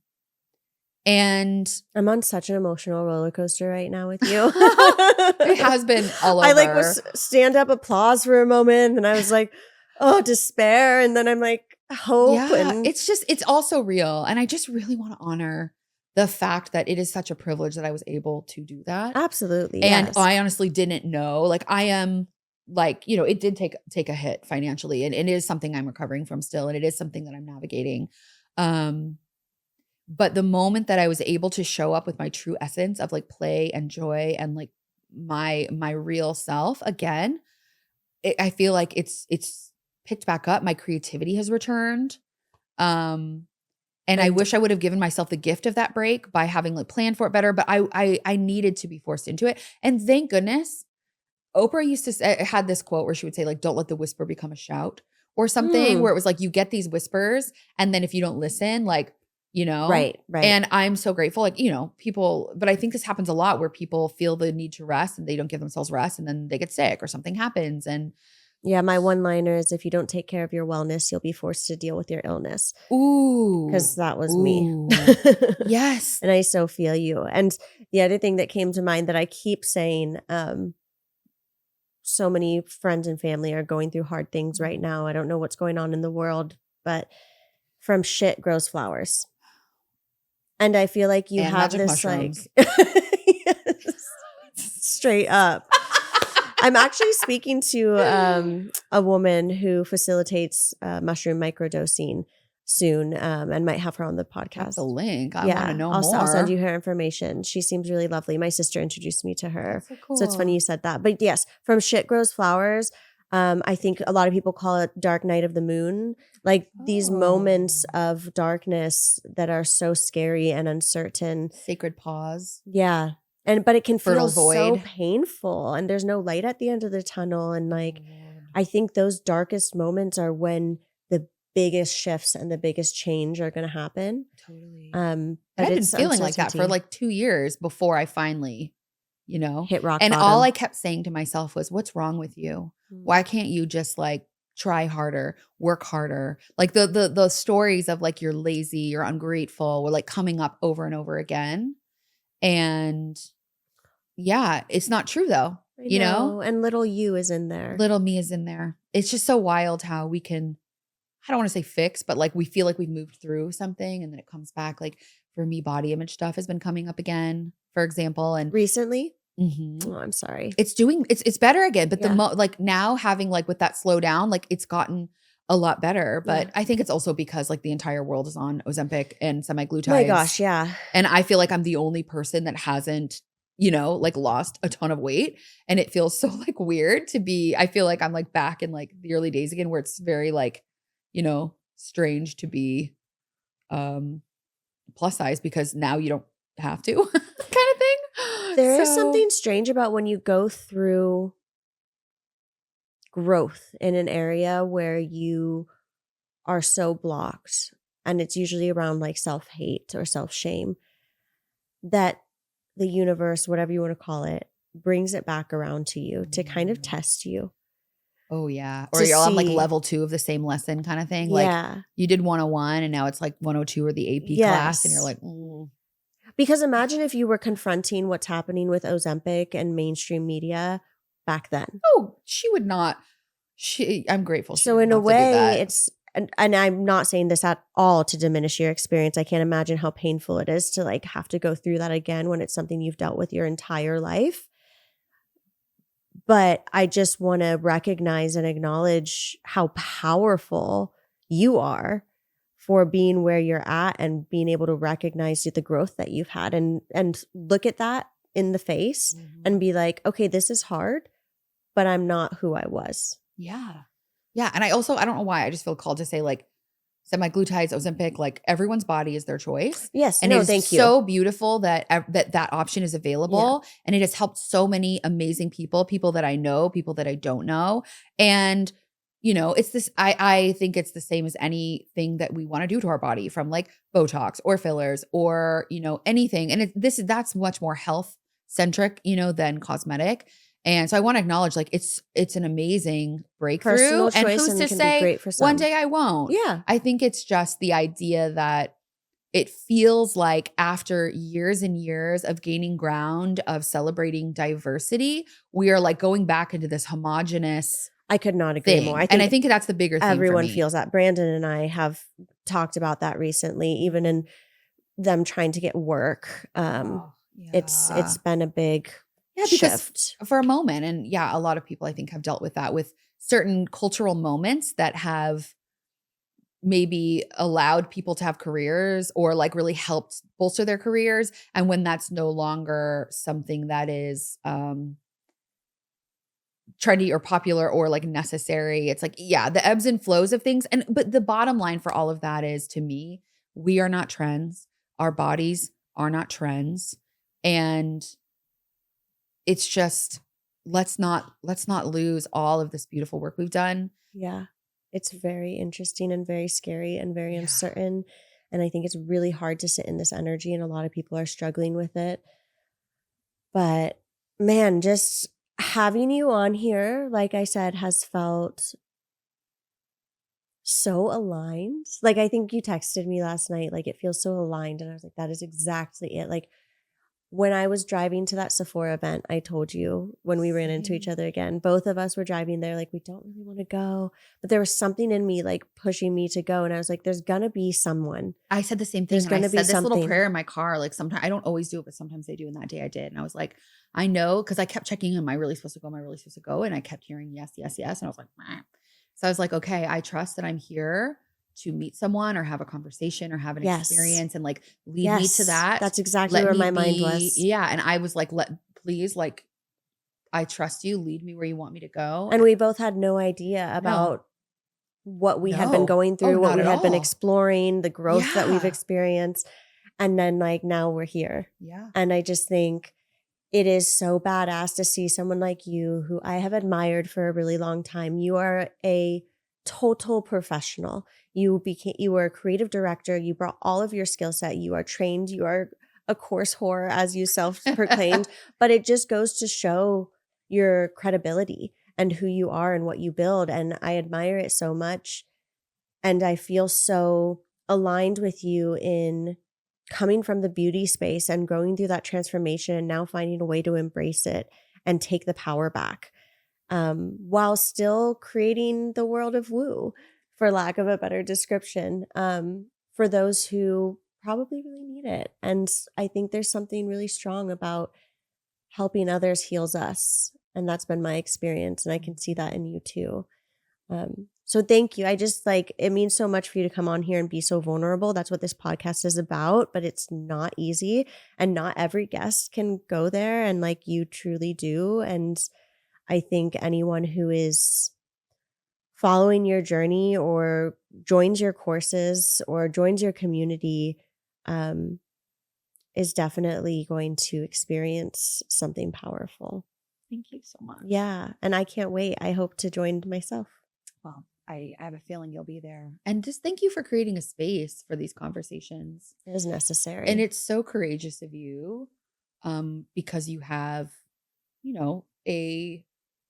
I'm on such an emotional roller coaster right now with you. it has been all over. I like was stand up applause for a moment, and I was like, oh, despair. And then I'm like, hope. Yeah, And it's also real. And I just really want to honor the fact that it is such a privilege that I was able to do that. absolutely. And Yes. I honestly didn't know. Like I am like, you know, it did take a hit financially, and it is something I'm recovering from still. And it is something that I'm navigating. But the moment that I was able to show up with my true essence of like play and joy and like my real self again, I feel like it's picked back up. My creativity has returned. And I wish I would have given myself the gift of that break by having like planned for it better, but I needed to be forced into it. And thank goodness, Oprah used to say, had this quote where she would say like, don't let the whisper become a shout or something, where it was like, you get these whispers and then if you don't listen, like, you know, Right. And I'm so grateful, like, you know, people, but I think this happens a lot where people feel the need to rest and they don't give themselves rest and then they get sick or something happens. And Yeah, my one-liner is, if you don't take care of your wellness, you'll be forced to deal with your illness. ooh, Because that was me. ooh. Yes. And I so feel you. And the other thing that came to mind that I keep saying, so many friends and family are going through hard things right now. I don't know what's going on in the world, but from shit grows flowers. And I feel like you And have magic this mushrooms. like yes, straight up. I'm actually speaking to a woman who facilitates mushroom microdosing soon, and might have her on the podcast. That's a link. I want to know more. I'll send you her information. She seems really lovely. My sister introduced me to her. That's so cool. So it's funny you said that. But yes, from shit grows flowers. I think a lot of people call it dark night of the moon. Like these moments of darkness that are so scary and uncertain. Sacred pause. Yeah. But it can Fertile feel so void. painful, and there's no light at the end of the tunnel. And like, I think those darkest moments are when the biggest shifts and the biggest change are going to happen. Totally. But And I've been it's feeling like that for uncertainty. like 2 years before I finally, you know, Hit rock and bottom. all I kept saying to myself was, what's wrong with you? Mm. Why can't you just like try harder, work harder? Like the stories of like you're lazy, you're ungrateful were like coming up over and over again. And yeah, it's not true though. I You know? And little you is in there. Little me is in there. It's just so wild how we can, I don't want to say fix, but like we feel like we've moved through something and then it comes back. Like for me, body image stuff has been coming up again, for example. And Recently? Oh, I'm sorry. It's better again, but Yeah. like now having like with that slow down, like it's gotten a lot better. But Yeah. I think it's also because like the entire world is on Ozempic and semaglutides. My gosh, yeah. And I feel like I'm the only person that hasn't, like lost a ton of weight. And it feels so like weird to be, I feel like I'm like back in like the early days again, where it's very like, strange to be plus size because now you don't have to kind of thing. There is So- something strange about when you go through growth in an area where you are so blocked, and it's usually around like self-hate or self-shame, that the universe, whatever you want to call it, brings it back around to you to kind of test you. Oh yeah. Or To you're on like see- level 2 of the same lesson kind of thing. Like Yeah. you did 101 and now it's like 102 or the AP class and you're Yes. like, Because imagine if you were confronting what's happening with Ozempic and mainstream media back then. oh, she would not. I'm grateful. She So didn't in a have to do way, that. it's and I'm not saying this at all to diminish your experience. I can't imagine how painful it is to like have to go through that again when it's something you've dealt with your entire life. But I just want to recognize and acknowledge how powerful you are for being where you're at and being able to recognize the growth that you've had and look at that in the face and be like, okay, this is hard, but I'm not who I was. Yeah. Yeah. And I don't know why. I just feel called to say like semaglutides, Ozempic, like everyone's body is their choice. Yes. And no, it is thank you. so beautiful that that option is available. And it has helped so many amazing people that I know, people that I don't know. And, it's this, I think it's the same as anything that we want to do to our body, from like Botox or fillers or, anything. And that's much more health centric, than cosmetic. And so I want to acknowledge like it's an amazing breakthrough. Personal And choice who's and to can be say great for some. one day I won't? Yeah. I think it's just the idea that it feels like after years and years of gaining ground, of celebrating diversity, we are like going back into this homogenous I could not agree thing. more. I think that's the bigger thing for everyone me. feels that. Brandon and I have talked about that recently, even in them trying to get work. It's been a big shift for a moment. And yeah, a lot of people I think have dealt with that, with certain cultural moments that have maybe allowed people to have careers or like really helped bolster their careers. And when that's no longer something that is trendy or popular or like necessary, it's like, yeah, the ebbs and flows of things. But the bottom line for all of that is, to me, we are not trends. Our bodies are not trends. And it's just, let's not lose all of this beautiful work we've done. Yeah. It's very interesting and very scary and very uncertain. And I think it's really hard to sit in this energy, and a lot of people are struggling with it. But man, just having you on here, like I said, has felt so aligned. Like, I think you texted me last night, like, it feels so aligned. And I was like, that is exactly it. Like, when I was driving to that Sephora event, I told you when we ran into each other again, both of us were driving there like, we don't really want to go. But there was something in me like pushing me to go. And I was like, there's going to be someone. I said the same thing. There's And I gonna said be this little something. prayer in my car. Like sometimes, I don't always do it, but sometimes I do. And that day I did. And I was like, I know, because I kept checking, am I really supposed to go? Am I really supposed to go? And I kept hearing yes, yes, yes. And I was like, meh. So I was like, okay, I trust that I'm here to meet someone or have a conversation or have an experience, and like lead me to that. That's exactly where my mind was. Yeah. And I was like, please, like, I trust you. Lead me where you want me to go. And we both had no idea about what we had been going through, what we had been exploring, the growth that we've experienced. And then like now we're here. Yeah. And I just think it is so badass to see someone like you, who I have admired for a really long time. You are a total professional. You were a creative director. You brought all of your skill set. You are trained. You are a course whore, as you self-proclaimed. But it just goes to show your credibility and who you are and what you build. And I admire it so much. And I feel so aligned with you in coming from the beauty space and going through that transformation and now finding a way to embrace it and take the power back, while still creating the world of woo, for lack of a better description, for those who probably really need it. And I think there's something really strong about helping others heals us. And that's been my experience. And I can see that in you too. So thank you. I just like, it means so much for you to come on here and be so vulnerable. That's what this podcast is about, but it's not easy and not every guest can go there. And like you truly do. And I think anyone who is following your journey or joins your courses or joins your community, is definitely going to experience something powerful. Thank you so much. Yeah. And I can't wait. I hope to join myself. Well, I have a feeling you'll be there. And just thank you for creating a space for these conversations. It is necessary. And it's so courageous of you, because you have, a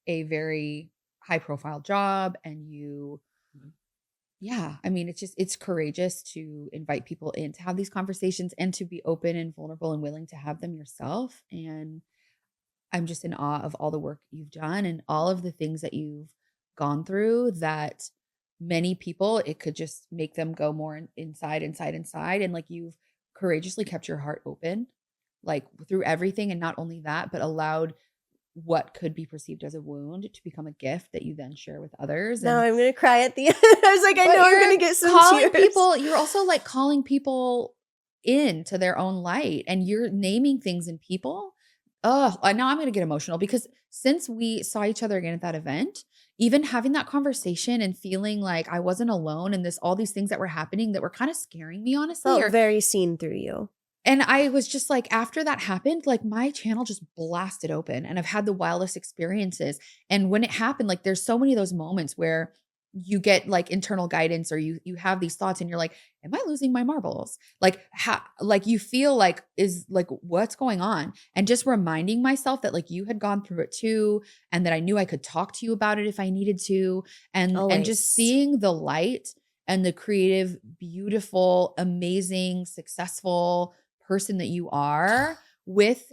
very high profile job, and you, it's courageous to invite people in to have these conversations and to be open and vulnerable and willing to have them yourself. And I'm just in awe of all the work you've done and all of the things that you've gone through that many people, it could just make them go more inside. And like, you've courageously kept your heart open, like through everything. And not only that, but allowed what could be perceived as a wound to become a gift that you then share with others. No, I'm going to cry at the end. I was like, I know I'm going to get some tears. You're also like calling people into their own light, and you're naming things in people. Oh, now I'm going to get emotional, because since we saw each other again at that event, even having that conversation and feeling like I wasn't alone, and all these things that were happening that were kind of scaring me, honestly. Felt very seen through you. And I was just like, after that happened, like my channel just blasted open, and I've had the wildest experiences. And when it happened, like there's so many of those moments where you get like internal guidance, or you have these thoughts and you're like, am I losing my marbles? Like you feel like, is like, what's going on? And just reminding myself that like you had gone through it too, and that I knew I could talk to you about it if I needed to. And just seeing the light and the creative, beautiful, amazing, successful person that you are with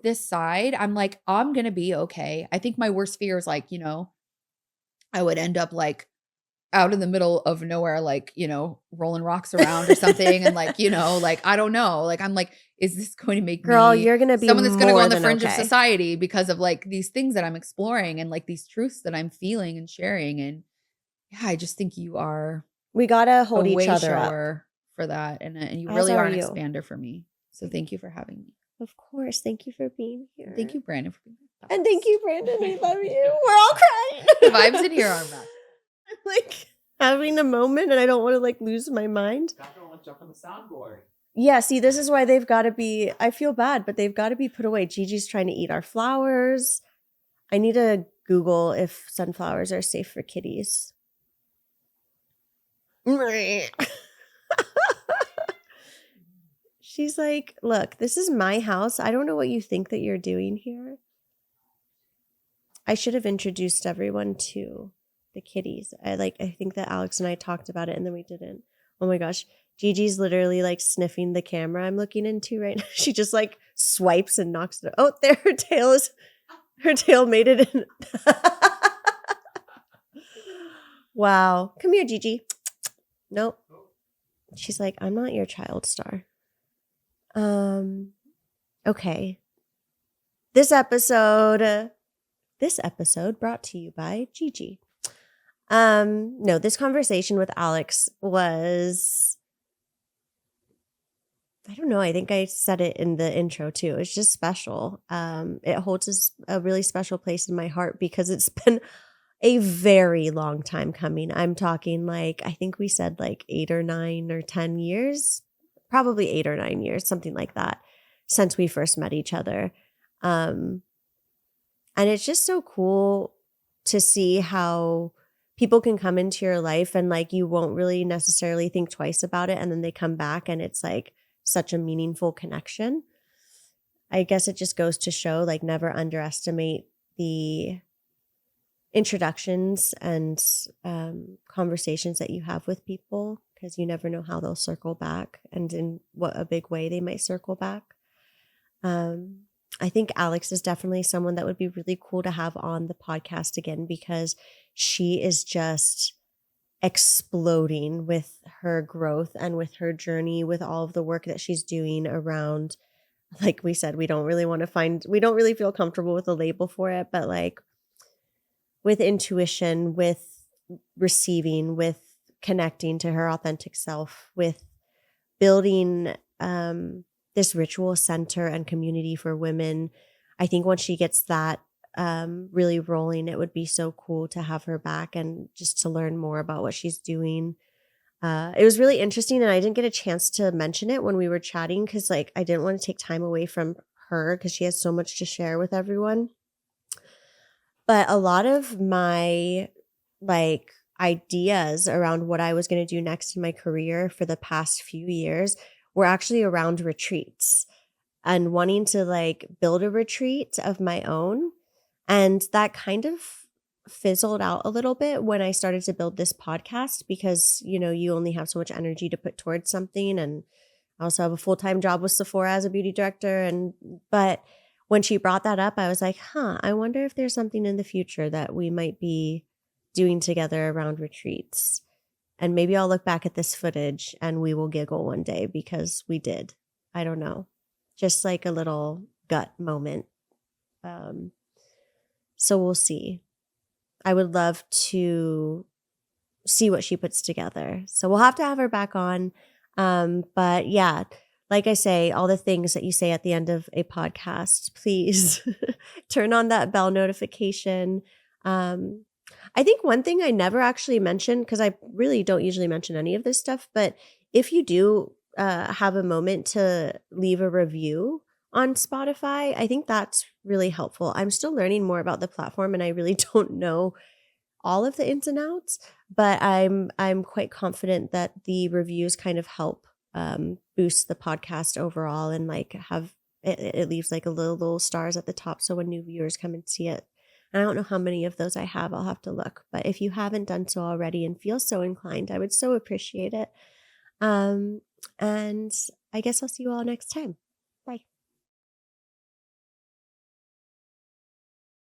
this side, I'm like, I'm going to be okay. I think my worst fear is like, I would end up like out in the middle of nowhere, like, rolling rocks around or something. And like, like, I don't know, like, I'm like, is this going to make Girl, me you're going to be someone that's going to go on the fringe okay of society because of like these things that I'm exploring and like these truths that I'm feeling and sharing? And yeah, I just think you are. We got to hold each other up for that. And you As really are an you. Expander for me. So thank you for having me. Of course. Thank you for being here. Thank you, Brandon, for being here. And thank you, Brandon. I love you. We're all crying. The vibes in here are massive. I'm like having a moment, and I don't want to like lose my mind. I don't want to jump on the soundboard. Yeah, see, this is why they've got to be, I feel bad, but they've got to be put away. Gigi's trying to eat our flowers. I need to Google if sunflowers are safe for kitties. She's like, look, this is my house. I don't know what you think that you're doing here. I should have introduced everyone to the kitties. I think that Alex and I talked about it and then we didn't. Oh my gosh. Gigi's literally like sniffing the camera I'm looking into right now. She just like swipes and knocks it. Oh, there her tail made it in. Wow. Come here, Gigi. Nope. She's like, I'm not your child star. Okay. This episode brought to you by Gigi. No, this conversation with Alex was, I don't know, I think I said it in the intro too. It's just special. It holds a really special place in my heart because it's been a very long time coming. I'm talking like, I think we said like 8 or 9 or 10 years, probably 8 or 9 years, something like that, since we first met each other. And it's just so cool to see how people can come into your life and like you won't really necessarily think twice about it, and then they come back and it's like such a meaningful connection. I guess it just goes to show like never underestimate the introductions and conversations that you have with people, because you never know how they'll circle back and in what a big way they might circle back. I think Alex is definitely someone that would be really cool to have on the podcast again, because she is just exploding with her growth and with her journey, with all of the work that she's doing around like we said, we don't really feel comfortable with a label for it, but like with intuition, with receiving, with connecting to her authentic self, with building this ritual center and community for women. I think once she gets that really rolling, it would be so cool to have her back and just to learn more about what she's doing. It was really interesting, and I didn't get a chance to mention it when we were chatting because like I didn't want to take time away from her because she has so much to share with everyone. But a lot of my like ideas around what I was going to do next in my career for the past few years were actually around retreats and wanting to like build a retreat of my own. And that kind of fizzled out a little bit when I started to build this podcast because, you know, you only have so much energy to put towards something. And I also have a full-time job with Sephora as a beauty director. But when she brought that up, I was like, I wonder if there's something in the future that we might be doing together around retreats. And maybe I'll look back at this footage and we will giggle one day because we did. I don't know. Just like a little gut moment. So we'll see. I would love to see what she puts together. So we'll have to have her back on. But yeah, like I say, all the things that you say at the end of a podcast, please turn on that bell notification. I think one thing I never actually mentioned, because I really don't usually mention any of this stuff, but if you do have a moment to leave a review on Spotify, I think that's really helpful. I'm still learning more about the platform and I really don't know all of the ins and outs, but I'm quite confident that the reviews kind of help boost the podcast overall and like have it leaves like a little stars at the top so when new viewers come and see it. And I don't know how many of those I have. I'll have to look. But if you haven't done so already and feel so inclined, I would so appreciate it. And I guess I'll see you all next time.